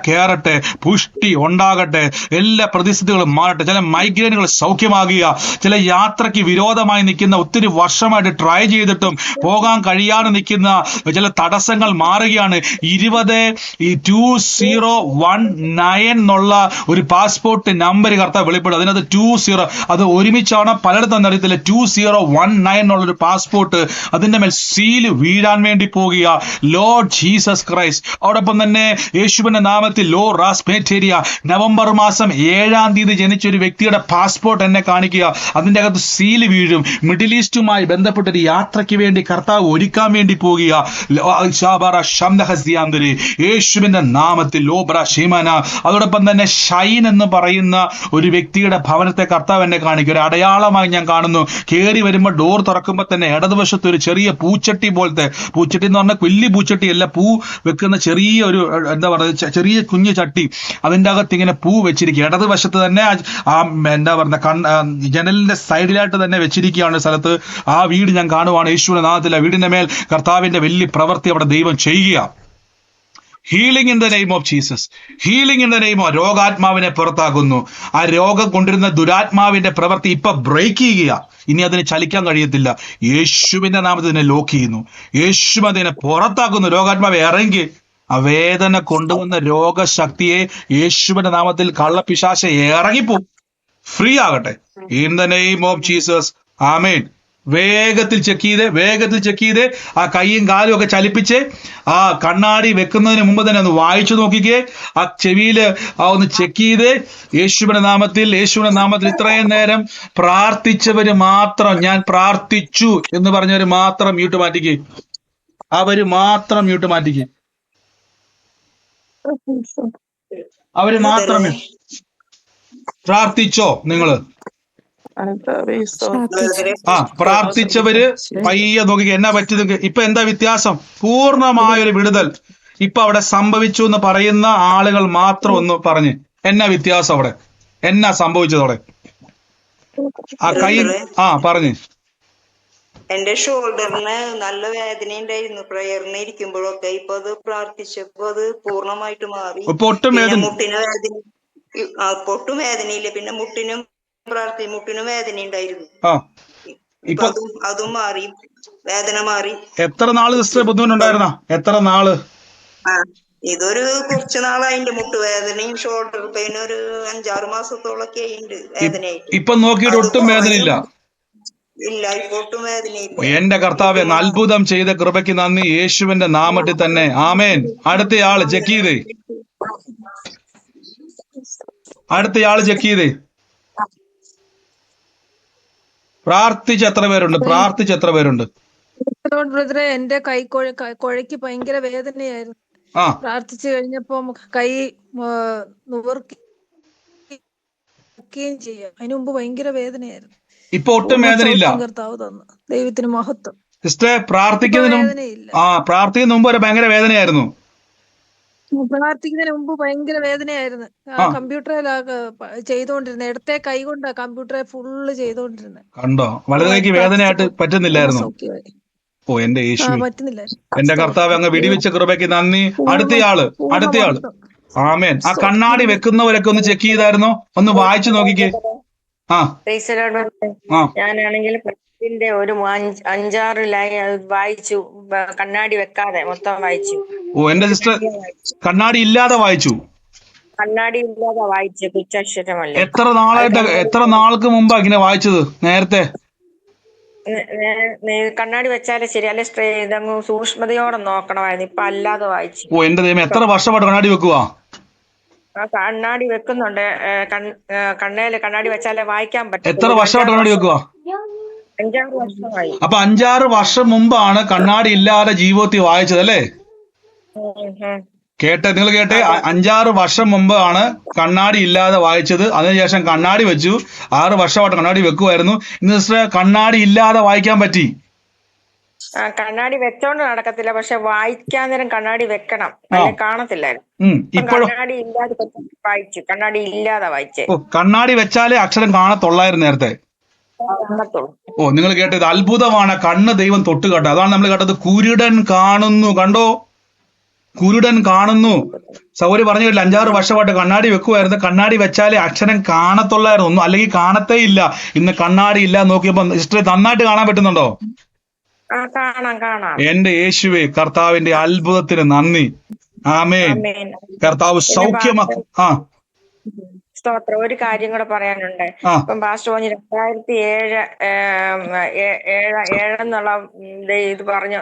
കേറട്ടെ. പുഷ്ടി ഉണ്ടാകട്ടെ. എല്ലാ പ്രതിസന്ധികളും മാറട്ടെ. ചില മൈഗ്രൈനുകൾ സൗഖ്യമാകുക. ചില യാത്രയ്ക്ക് വിരോധമായി നിൽക്കുന്ന ഒത്തിരി വർഷമായിട്ട് ട്രൈ ചെയ്തിട്ടും പോകാൻ കഴിയാതെ നിൽക്കുന്ന ചില തടസ്സങ്ങൾ മാറുകയാണ്. 2019 എന്നുള്ള ഒരു പാസ്പോർട്ട് നമ്പർ കർത്താവ് വെളിപ്പെടും. അതിനകത്ത് 20 അത് ഒരുമിച്ചാണ് പലയിടത്തും അറിയത്തില്ല. 2019 എന്നുള്ളൊരു പാസ്പോർട്ട് അതിന്റെ മേൽ സീല് വീഴാൻ വേണ്ടി പോകുക. Lord Jesus Christ. അതോടൊപ്പം തന്നെ യേശുവിന്റെ നാമത്തിൽ ലോ റാസ്മേറ്റേരിയ നവംബർ മാസം 7-ാം തീയതി ജനിച്ച ഒരു വ്യക്തിയുടെ പാസ്പോർട്ട് എന്നെ കാണിക്കുക. അതിന്റെ അകത്ത് സീല് വീഴും. മിഡിൽ ഈസ്റ്റുമായി ബന്ധപ്പെട്ട ഒരു യാത്രയ്ക്ക് വേണ്ടി കർത്താവ് ഒരുക്കാൻ വേണ്ടി പോകുക. യേശുവിന്റെ നാമത്തിൽ ലോബ്ര ഷീമന. അതോടൊപ്പം തന്നെ ഷൈൻ എന്ന് പറയുന്ന ഒരു വ്യക്തിയുടെ ഭവനത്തെ കർത്താവ് എന്നെ കാണിക്കുക. ഒരു അടയാളമായി ഞാൻ കാണുന്നു. കയറി വരുമ്പോൾ ഡോർ തുറക്കുമ്പോൾ തന്നെ ഇടതുവശത്ത് ഒരു ചെറിയ പൂച്ചട്ടി പോലത്തെ, പൂച്ചട്ടി എന്ന് പറഞ്ഞാൽ വലിയ പൂച്ചട്ടി അല്ല, പൂ വെക്കുന്ന ചെറിയ ഒരു എന്താ പറയുക, ചെറിയ കുഞ്ഞു ചട്ടി, അതിൻ്റെ അകത്ത് ഇങ്ങനെ പൂ വെച്ചിരിക്കുക. ഇടതുവശത്ത് തന്നെ ആ എന്താ പറയുക ജനലിന്റെ സൈഡിലായിട്ട് തന്നെ വെച്ചിരിക്കുകയാണ് സ്ഥലത്ത്. ആ വീട് ഞാൻ കാണുവാണ്. യേശുവിന്റെ നാമത്തിൽ ആ വീടിന്റെ മേൽ കർത്താവിന്റെ വലിയ പ്രവൃത്തി അവിടെ ദൈവം ചെയ്യുക. Healing in the name of Jesus. Healing in the name of, രോഗാത്മാവിനെ പുറത്താക്കുന്നു. ആ രോഗം കൊണ്ടിരുന്ന ദുരാത്മാവിന്റെ പ്രവൃത്തി ഇപ്പൊ ബ്രേക്ക് ചെയ്യുക. ഇനി അതിന് ചലിക്കാൻ കഴിയത്തില്ല. യേശുവിന്റെ നാമത്തിൽ ഇതിനെ ലോക്ക് ചെയ്യുന്നു. യേശു അതിനെ പുറത്താക്കുന്നു. രോഗാത്മാവ് ഇറങ്ങി ആ വേദന കൊണ്ടുവന്ന രോഗശക്തിയെ യേശുവിന്റെ നാമത്തിൽ കള്ളപ്പിശാച ഇറങ്ങിപ്പോ ഫ്രീ ആകട്ടെ. In the name of Jesus. ആമേൻ. വേഗത്തിൽ ചെക്ക് ചെയ്ത് ആ കൈയും കാലും ഒക്കെ ചലിപ്പിച്ച് ആ കണ്ണാടി വെക്കുന്നതിന് മുമ്പ് തന്നെ ഒന്ന് വായിച്ചു നോക്കിക്കേ. ആ ചെവിയില് ഒന്ന് ചെക്ക് ചെയ്ത് യേശുവിന്റെ നാമത്തിൽ ഇത്രയും നേരം പ്രാർത്ഥിച്ചവര് മാത്രം, ഞാൻ പ്രാർത്ഥിച്ചു എന്ന് പറഞ്ഞവര് മാത്രം മ്യൂട്ട് മാറ്റിക്കേ. അവര് മാത്രം മ്യൂട്ട് മാറ്റിക്കേ. അവര് മാത്രമേ പ്രാർത്ഥിച്ചോ നിങ്ങള്? പ്രാർത്ഥിച്ചവര് പയ്യെ നോക്കി എന്നാ പറ്റിയത്. ഇപ്പൊ എന്താ വ്യത്യാസം? പൂർണ്ണമായൊരു വിടുതൽ ഇപ്പൊ അവിടെ സംഭവിച്ചു എന്ന് പറയുന്ന ആളുകൾ മാത്രം ഒന്ന് പറഞ്ഞ് എന്നാ വ്യത്യാസം അവിടെ, എന്നാ സംഭവിച്ചതോടെ? ആ കൈ പറഞ്ഞ്. എന്റെ ഷോൾഡറിന് നല്ല വേദന ഉണ്ടായിരുന്നു പ്രയറിന് ഇരിക്കുമ്പോഴൊക്കെ. ഇപ്പൊ അത് പ്രാർത്ഥിച്ചപ്പോ അത് പൂർണ്ണമായിട്ട് മാറി. മുട്ടിന് വേദനയില്ല. പിന്നെ മുട്ടിനും വേദന ഉണ്ടായിരുന്നു. ഇപ്പൊ അതും മാറി, വേദന മാറി. എത്ര നാള് സിസ്റ്റർ ബുദ്ധിമുട്ടുണ്ടായിരുന്ന? എത്ര നാള്? ഇതൊരു കുറച്ച് നാളായിണ്ട്. മുട്ടുവേദനയും ഷോൾഡർ പെയിനും ഒരു 5-6 മാസത്തോളൊക്കെ ആയിണ്ട് വേദനയായിട്ട്. ഇപ്പൊ നോക്കിയിട്ട് ഒട്ടും വേദനയില്ല. ഇല്ല, ഇപ്പൊ ഒട്ടും വേദനയില്ല. എന്റെ കർത്താവെ, അത്ഭുതം ചെയ്ത കൃപയ്ക്ക് നന്ദി, യേശുവിന്റെ നാമത്തിൽ തന്നെ. ആമേൻ. അടുത്തയാള് ചെക്ക് ചെയ്തേ. പ്രാർത്ഥിച്ച് എത്ര പേരുണ്ട്? ബ്രദറെ, എന്റെ കൈ കുഴയ്ക്ക് ഭയങ്കര വേദനയായിരുന്നു. പ്രാർത്ഥിച്ചു കഴിഞ്ഞപ്പോ കൈ നുവർക്കുകയും ചെയ്യാം. അതിനു മുമ്പ് ഭയങ്കര വേദനയായിരുന്നു. ഇപ്പൊ ഒട്ടും വേദനയില്ല. കർത്താവ് തന്നു, ദൈവത്തിന് മഹത്വം. സിസ്റ്റർ പ്രാർത്ഥിക്കുന്നതിന് മുമ്പ് ഒരു ഭയങ്കര വേദനയായിരുന്നു. പ്രാർത്ഥിക്കുന്നതിന് മുമ്പ് ഭയങ്കര വേദനയായിരുന്നു. കമ്പ്യൂട്ടറിൽ ചെയ്തോണ്ടിരുന്നത്, ഇടത്തെ കൈ കൊണ്ടാ കമ്പ്യൂട്ടറെ ഫുള്ള് ചെയ്തോണ്ടിരുന്നത്. കണ്ടോ? വലതേക്ക് വേദനയായിട്ട് പറ്റുന്നില്ലായിരുന്നു. ഓ എന്റെ യേശു, എന്റെ കർത്താവ്, അങ്ങ് വെടിവെച്ച കൃപയ്ക്ക് നന്ദി. അടുത്തയാള്. ആമേൻ. ആ കണ്ണാടി വെക്കുന്നവരൊക്കെ ഒന്ന് ചെക്ക് ചെയ്തായിരുന്നോ? ഒന്ന് വായിച്ചു നോക്കിക്കേ. ഞാനാണെങ്കിൽ ഒരു 5-6 ലൈൻ വായിച്ചു, കണ്ണാടി വെക്കാതെ മൊത്തം വായിച്ചു. ഓ എന്റെ സിസ്റ്റർ കണ്ണാടി ഇല്ലാതെ വായിച്ചു. തുച്ഛക്ഷരമല്ല. എത്ര നാൾക്ക് മുമ്പാ ഇങ്ങനെ വായിച്ചത്? നേരത്തെ കണ്ണാടി വെച്ചാലേ ശരി, അല്ലെ ഇതങ്ങ് സൂക്ഷ്മതയോടെ നോക്കണമായിരുന്നു. ഇപ്പൊ അല്ലാതെ വായിച്ചു. ഓ എന്റെ ദൈവം, എത്ര വർഷമായിട്ട് കണ്ണാടി വെക്കുവാ? കണ്ണാടി വെക്കുന്നുണ്ട്. കണ്ണേല് കണ്ണാടി വെച്ചാലേ വായിക്കാൻ പറ്റും. എത്ര വർഷമായിട്ട് കണ്ണാടി വെക്കുവാ? 5-6 വർഷമായി. അപ്പൊ 5-6 വർഷം മുമ്പാണ് കണ്ണാടി ഇല്ലാതെ ജീവിതത്തിൽ വായിച്ചത് അല്ലേ? നിങ്ങൾ കേട്ടെ, 5-6 വർഷം മുമ്പാണ് കണ്ണാടി ഇല്ലാതെ വായിച്ചത്. അതിനുശേഷം കണ്ണാടി വെച്ചു. 6 വർഷമായിട്ട് കണ്ണാടി വെക്കുമായിരുന്നു. ഇന്ന് സിസ്റ്റർ കണ്ണാടി ഇല്ലാതെ വായിക്കാൻ പറ്റി. കണ്ണാടി വെച്ചോണ്ട് നടക്കത്തില്ല, പക്ഷെ വായിക്കാൻ നേരം കണ്ണാടി വെക്കണം, അല്ലെ കാണത്തില്ലായിരുന്നു. കണ്ണാടി ഇല്ലാതെ വായിച്ചു. കണ്ണാടി ഇല്ലാതെ വായിച്ചേ. കണ്ണാടി വെച്ചാലേ അക്ഷരം കാണത്തുള്ളായിരുന്നു നേരത്തെ. ഓ നിങ്ങൾ കേട്ടത് അത്ഭുതമാണ്. കണ്ണ് ദൈവം തൊട്ട് കേട്ടോ. അതാണ് നമ്മൾ കേട്ടത്. കുരുടൻ കാണുന്നു. കണ്ടോ? കുരുടൻ കാണുന്നു. സൗരി പറഞ്ഞു കേട്ടില്ല, 5-6 വർഷമായിട്ട് കണ്ണാടി വെക്കുമായിരുന്നു. കണ്ണാടി വെച്ചാലേ അക്ഷരം കാണത്തുള്ളായിരുന്നു, ഒന്നും അല്ലെങ്കിൽ കാണത്തേ ഇല്ല. ഇന്ന് കണ്ണാടി ഇല്ല, നോക്കിയപ്പോ സിസ്റ്ററെ നന്നായിട്ട് കാണാൻ പറ്റുന്നുണ്ടോ? കാണാം. എന്റെ യേശുവേ, കർത്താവിന്റെ അത്ഭുതത്തിന് നന്ദി. ആമേൻ. ആമേൻ. കർത്താവ് സൗഖ്യമാക്കും. സ്തോത്രം. ഒരു കാര്യം കൂടെ പറയാനുണ്ട്. ഇപ്പം പാസ്റ്റർ പറഞ്ഞു 2007 എന്നുള്ള ഇത് പറഞ്ഞു.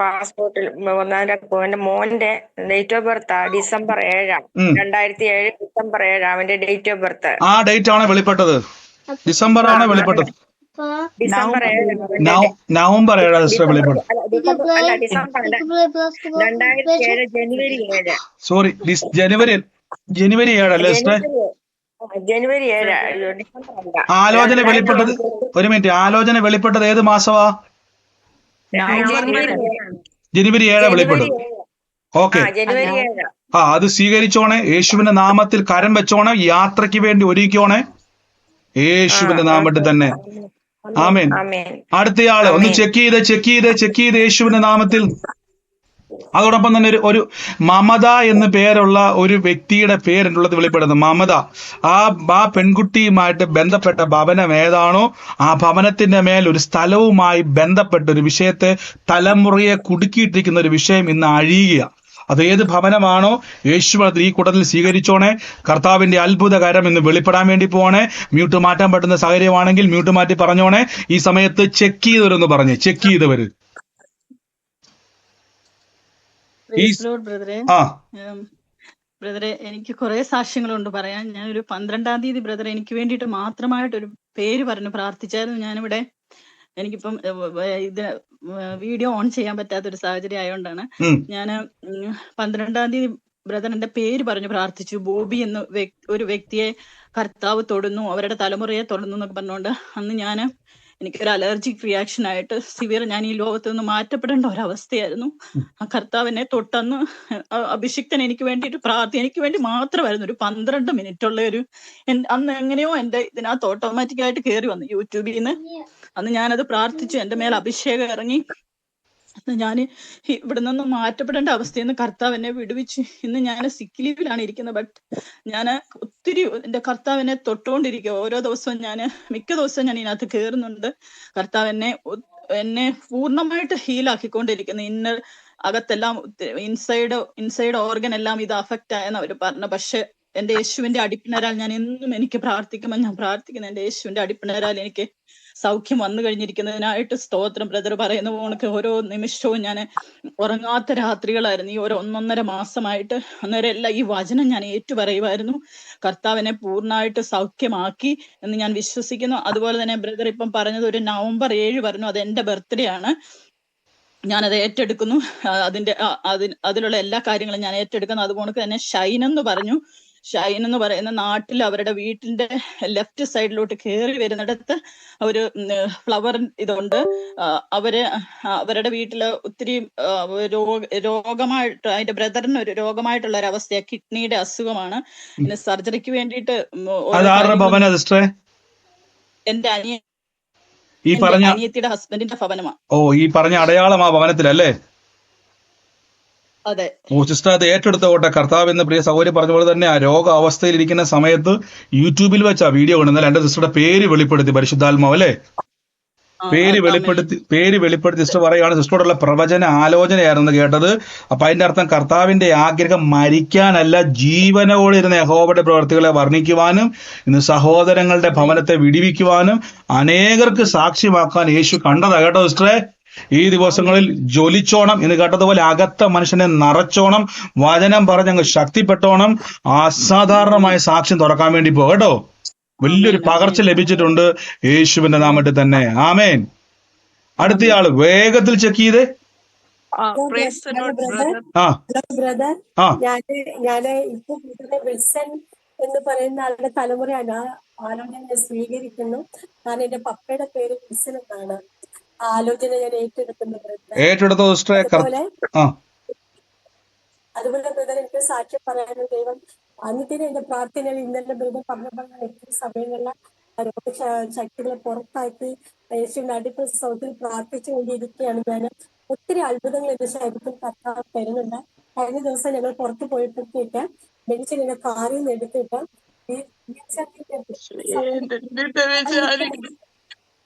പാസ്പോർട്ടിൽ എന്റെ മോന്റെ date of birth December 7, 2007 December 7 അവന്റെ ഡേറ്റ് ഓഫ് ബർത്ത്. ആ ഡേറ്റ് ആണ് വെളിപ്പെട്ടത്. ഡിസംബർ ആണ് വെളിപ്പെട്ടത്. December 7 നവംബർ 7 സിസ്റ്റർ വെളിപ്പെട്ടത്. December 2007 January 7. സോറി, ജനുവരി 7 അല്ലേ സിസ്റ്റർ? January 7. December അല്ല. ആലോചന വെളിപ്പെട്ടത്, ഒരു മിനിറ്റ്, ആലോചന വെളിപ്പെട്ടത് ഏത് മാസമാ? ജനുവരി 7 വെളിപ്പെട്ടത്. ഓക്കെ, അത് സ്വീകരിച്ചോണേ. യേശുവിന്റെ നാമത്തിൽ കരം വെച്ചോണേ. യാത്രയ്ക്ക് വേണ്ടി ഒരുക്കോണേ, യേശുവിന്റെ നാമത്തിൽ തന്നെ. ആമേൻ. അടുത്തയാള് ഒന്ന് ചെക്ക് ചെയ്ത് യേശുവിന്റെ നാമത്തിൽ. അതോടൊപ്പം തന്നെ ഒരു മമത എന്ന് പേരുള്ള ഒരു വ്യക്തിയുടെ പേരുള്ളത് വെളിപ്പെടുന്നു. മമത, ആ പെൺകുട്ടിയുമായിട്ട് ബന്ധപ്പെട്ട ഭവനം ഏതാണോ ആ ഭവനത്തിന്റെ മേൽ ഒരു സ്ഥലവുമായി ബന്ധപ്പെട്ട ഒരു വിഷയത്തെ തലമുറയെ കുടുക്കിയിട്ടിരിക്കുന്ന ഒരു വിഷയം ഇന്ന് അഴിയുക. അത് ഏത് ഭവനമാണോ യേശുവിൽ ഈ കൂട്ടത്തിൽ സ്വീകരിച്ചോണേ. കർത്താവിന്റെ അത്ഭുതകരം ഇന്ന് വെളിപ്പെടാൻ വേണ്ടി പോണേ. മ്യൂട്ട് മാറ്റാൻ പറ്റുന്ന സാഹചര്യമാണെങ്കിൽ മ്യൂട്ട് മാറ്റി പറഞ്ഞോണേ. ഈ സമയത്ത് ചെക്ക് ചെയ്തവരെന്ന് പറഞ്ഞേ, ചെക്ക് ചെയ്തവര്. ബ്രദറെ, എനിക്ക് കുറെ സാക്ഷ്യങ്ങളുണ്ട് പറയാൻ. ഞാനൊരു 12-ാം തീയതി ബ്രദറെ എനിക്ക് വേണ്ടിയിട്ട് മാത്രമായിട്ടൊരു പേര് പറഞ്ഞ് പ്രാർത്ഥിച്ചായിരുന്നു. ഞാനിവിടെ എനിക്കിപ്പം ഇത് വീഡിയോ ഓൺ ചെയ്യാൻ പറ്റാത്തൊരു സാഹചര്യം ആയതുകൊണ്ടാണ് ഞാൻ 12-ാം തീയതി ബ്രദർ എന്റെ പേര് പറഞ്ഞു പ്രാർത്ഥിച്ചു. ബോബി എന്ന ഒരു വ്യക്തിയെ കർത്താവ് തൊടുന്നു, അവരുടെ തലമുറയെ തൊടുന്നു എന്നൊക്കെ പറഞ്ഞുകൊണ്ട് അന്ന് എനിക്കൊരു അലർജിക് റിയാക്ഷൻ ആയിട്ട് സിവിയർ, ഞാൻ ഈ ലോകത്ത് നിന്ന് മാറ്റപ്പെടേണ്ട ഒരവസ്ഥയായിരുന്നു. ആ കർത്താവിനെ തൊട്ടന്ന് അഭിഷിക്തൻ എനിക്ക് വേണ്ടിയിട്ട് എനിക്ക് വേണ്ടി മാത്രമായിരുന്നു. ഒരു 12 മിനിറ്റുള്ള അന്ന് എങ്ങനെയോ എന്റെ ഇതിനകത്ത് ഓട്ടോമാറ്റിക്കായിട്ട് കയറി വന്നു യൂട്യൂബിൽ നിന്ന്. അന്ന് ഞാനത് പ്രാർത്ഥിച്ചു, എന്റെ മേൽ അഭിഷേകം ഇറങ്ങി. ഞാൻ ഇവിടെ നിന്ന് മാറ്റപ്പെടേണ്ട അവസ്ഥയിൽ നിന്ന് കർത്താവ് എന്നെ വിടുവിച്ചു. ഇന്ന് ഞാൻ സിക്ക് ലീവിലാണ് ഇരിക്കുന്നത്. ബട്ട് ഞാൻ ഒത്തിരി എന്റെ കർത്താവിനെ തൊട്ടുകൊണ്ടിരിക്കുക. ഓരോ ദിവസവും മിക്ക ദിവസവും ഞാൻ ഇതിനകത്ത് കയറുന്നുണ്ട്. കർത്താവ് എന്നെ പൂർണ്ണമായിട്ട് ഹീലാക്കിക്കൊണ്ടിരിക്കുന്നു. അകത്തെല്ലാം ഇൻസൈഡ് ഓർഗൻ എല്ലാം ഇത് അഫക്റ്റ് ആയെന്ന് അവർ പറഞ്ഞു. പക്ഷെ എന്റെ യേശുവിന്റെ അടിപ്പിണരാൽ ഞാൻ എന്നും എനിക്ക് പ്രാർത്ഥിക്കുമ്പോൾ ഞാൻ പ്രാർത്ഥിക്കുന്നു, എന്റെ യേശുവിന്റെ അടിപ്പിണരാൽ എനിക്ക് സൗഖ്യം വന്നു കഴിഞ്ഞിരിക്കുന്നതിനായിട്ട് സ്തോത്രം. ബ്രദർ പറയുന്ന പോണക്ക് ഓരോ നിമിഷവും ഞാൻ ഉറങ്ങാത്ത രാത്രികളായിരുന്നു ഈ 1.5 മാസമായിട്ട്. അന്നേരം എല്ലാം ഈ വചനം ഞാൻ ഏറ്റുപറയുമായിരുന്നു. കർത്താവിനെ പൂർണ്ണമായിട്ട് സൗഖ്യമാക്കി എന്ന് ഞാൻ വിശ്വസിക്കുന്നു. അതുപോലെ തന്നെ ബ്രദർ ഇപ്പം പറഞ്ഞത് ഒരു November 7 പറഞ്ഞു, അത് എന്റെ ബർത്ത്ഡേ ആണ്. ഞാനത് ഏറ്റെടുക്കുന്നു. അതിലുള്ള എല്ലാ കാര്യങ്ങളും ഞാൻ ഏറ്റെടുക്കുന്നു. അതുപോലെ തന്നെ ഷൈൻ എന്ന് പറയുന്ന നാട്ടിൽ അവരുടെ വീട്ടിന്റെ ലെഫ്റ്റ് സൈഡിലോട്ട് കയറി വരുന്നിടത്ത് ഒരു ഫ്ലവർ ഇതുണ്ട്. അവരുടെ വീട്ടില് ഒത്തിരി രോഗമായിട്ട്, അതിന്റെ ബ്രദറിന് ഒരു രോഗമായിട്ടുള്ള ഒരു അവസ്ഥയാണ്, കിഡ്നിയുടെ അസുഖമാണ്. പിന്നെ സർജറിക്ക് വേണ്ടിയിട്ട് എന്റെ അനിയത്തിയുടെ ഹസ്ബൻഡിന്റെ ഭവനമാണ്. ഈ പറഞ്ഞ അടയാളം ആ ഭവനത്തിലല്ലേ? അതെ. സിസ്റ്റർ അത് ഏറ്റെടുത്തോട്ടെ. കർത്താവ് എന്ന് പ്രിയ സഹോദരി പറഞ്ഞ പോലെ തന്നെ ആ രോഗാവസ്ഥയിൽ ഇരിക്കുന്ന സമയത്ത് യൂട്യൂബിൽ വെച്ച് ആ വീഡിയോ കാണുന്നാൽ എന്റെ സിസ്റ്ററുടെ പേര് വെളിപ്പെടുത്തി, പരിശുദ്ധാത്മാവ് അല്ലേ? പേര് വെളിപ്പെടുത്തി സിസ്റ്റർ പറയുകയാണ്, സിസ്റ്ററോടുള്ള പ്രവചന ആലോചനയായിരുന്നു കേട്ടത്. അപ്പൊ അതിന്റെ അർത്ഥം കർത്താവിന്റെ ആഗ്രഹം മരിക്കാനല്ല, ജീവനോടെ ഇരുന്ന യഹോവയുടെ പ്രവർത്തികളെ വർണ്ണിക്കുവാനും ഇന്ന് സഹോദരങ്ങളുടെ ഭവനത്തെ വിടിവിക്കുവാനും അനേകർക്ക് സാക്ഷ്യമാക്കാൻ യേശു കണ്ടതാ കേട്ടോ സിസ്റ്ററെ. ഈ ദിവസങ്ങളിൽ ജ്വലിച്ചോണം എന്ന് കേട്ടതുപോലെ അകത്ത മനുഷ്യനെ നിറച്ചോണം, വചനം പറഞ്ഞങ്ങ് ശക്തിപ്പെട്ടോണം. അസാധാരണമായ സാക്ഷ്യം തുറക്കാൻ വേണ്ടി കേട്ടോ. വലിയൊരു പകർച്ച ലഭിച്ചിട്ടുണ്ട് യേശുവിന്റെ നാമത്തിൽ തന്നെ. ആമേൻ. അടുത്തയാള് വേഗത്തിൽ ചെക്ക് ചെയ്തേ. ഞാന് ഇപ്പൊ വിൽസൺ എന്ന് പറയുന്ന ആളുടെ തലമുറയാണ് ആലോചന സ്വീകരിക്കുന്നു. കാരണം എന്റെ പപ്പയുടെ പേര് വിൽസൺ എന്നാണ്. ആലോചന ഞാൻ ഏറ്റെടുത്തു. അതുപോലെ ബ്രദർ എനിക്ക് സാക്ഷ്യം പറയാനും ദൈവം അന്നിട്ടിന് എന്റെ പ്രാർത്ഥനയിൽ ഇന്നലെ ബ്രദർ പറഞ്ഞപ്പോൾ എത്ര സമയങ്ങളിലെ രോഗശക്തികളെ പുറത്താക്കി യേശുവിന്റെ അടിപ്പിൽ സൗത്തിൽ പ്രാർത്ഥിച്ചു കൊണ്ടിരിക്കുകയാണ് ഞാൻ. ഒത്തിരി അത്ഭുതങ്ങൾ എന്റെ ശരീരത്തിൽ കർത്താവ് തരുന്നുണ്ട്. കഴിഞ്ഞ ദിവസം ഞങ്ങൾ പുറത്ത് പോയപ്പോഴത്തേക്ക് ബെഞ്ചിൽ എന്നെ കാറിൽ നിന്ന് എടുത്തിട്ട്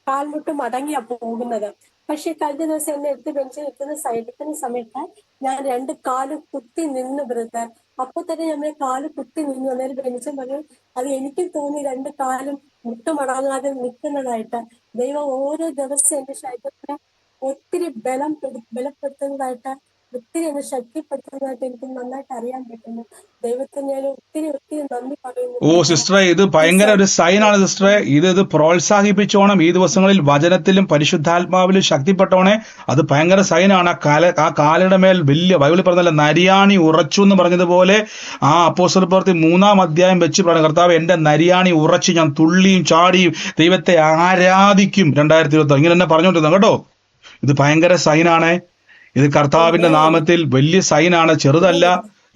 കാൽമുട്ട് മടങ്ങിയാ പോകുന്നത്. പക്ഷെ കഴിഞ്ഞ ദിവസം എന്നെ എടുത്ത് ബെഞ്ചിൽ എത്തുന്ന സമയത്ത് ഞാൻ 2 കാലും കുത്തി നിന്ന് ബ്രദർ. അപ്പൊ തന്നെ ഞാൻ കാല് കുത്തി നിന്നു. അന്നേരം ബെഞ്ചൻ പറഞ്ഞു അത് എനിക്കും തോന്നി 2 കാലും മുട്ടുമടങ്ങാതെ നിൽക്കുന്നതായിട്ട്. ദൈവം ഓരോ ദിവസം എന്റെ ശരീരത്തിനെ ഒത്തിരി ബലപ്പെടുത്തുന്നതായിട്ട്, ഒത്തിരി എന്നെ ശക്തിപ്പെടുത്തുന്നതായിട്ട് എനിക്ക് നന്നായിട്ട് അറിയാൻ പറ്റുന്നു. ദൈവത്തിന് ഞാൻ ഒത്തിരി നന്ദി പറയുന്നു. ഓ സിസ്റ്ററെ, ഇത് ഭയങ്കര ഒരു സൈനാണ് സിസ്റ്ററെ. ഇത് പ്രോത്സാഹിപ്പിച്ചോണം. ഈ ദിവസങ്ങളിൽ വചനത്തിലും പരിശുദ്ധാത്മാവിലും ശക്തിപ്പെട്ടോണേ. അത് ഭയങ്കര സൈനാണ്. ആ കാലയുടെ മേൽ വലിയ ബൈബിളിൽ പറഞ്ഞല്ലോ, നരിയാണി ഉറച്ചു എന്ന് പറഞ്ഞതുപോലെ ആ അപ്പോസ്തല പ്രവൃത്തി 3-ാം അധ്യായം വെച്ച് പറഞ്ഞു, കർത്താവ് എന്റെ നരിയാണി ഉറച്ച് ഞാൻ തുള്ളിയും ചാടിയും ദൈവത്തെ ആരാധിക്കും 2026. ഇങ്ങനെ തന്നെ പറഞ്ഞുകൊണ്ടിരുന്നു കേട്ടോ. ഇത് ഭയങ്കര സൈനാണ്. ഇത് കർത്താവിന്റെ നാമത്തിൽ വലിയ സൈനാണ്, ചെറുതല്ല.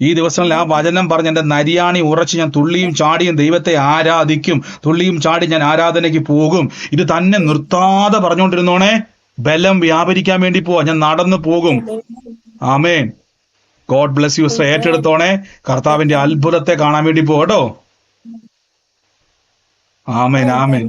ഈ ദിവസങ്ങളിൽ ആ വചനം പറഞ്ഞ് എന്റെ നരിയാണി ഉറച്ച് ഞാൻ തുള്ളിയും ചാടിയും ദൈവത്തെ ആരാധിക്കും, തുള്ളിയും ചാടി ഞാൻ ആരാധനയ്ക്ക് പോകും. ഇത് തന്നെ നിർത്താതെ പറഞ്ഞുകൊണ്ടിരുന്നോണേ. ബലം വ്യാപരിക്കാൻ വേണ്ടി പോവാ, ഞാൻ നടന്നു പോകും. ആമേൻ. God bless you. ഏറ്റെടുത്തോണേ. കർത്താവിന്റെ അത്ഭുതത്തെ കാണാൻ വേണ്ടി പോകട്ടോ. ആമേൻ, ആമേൻ.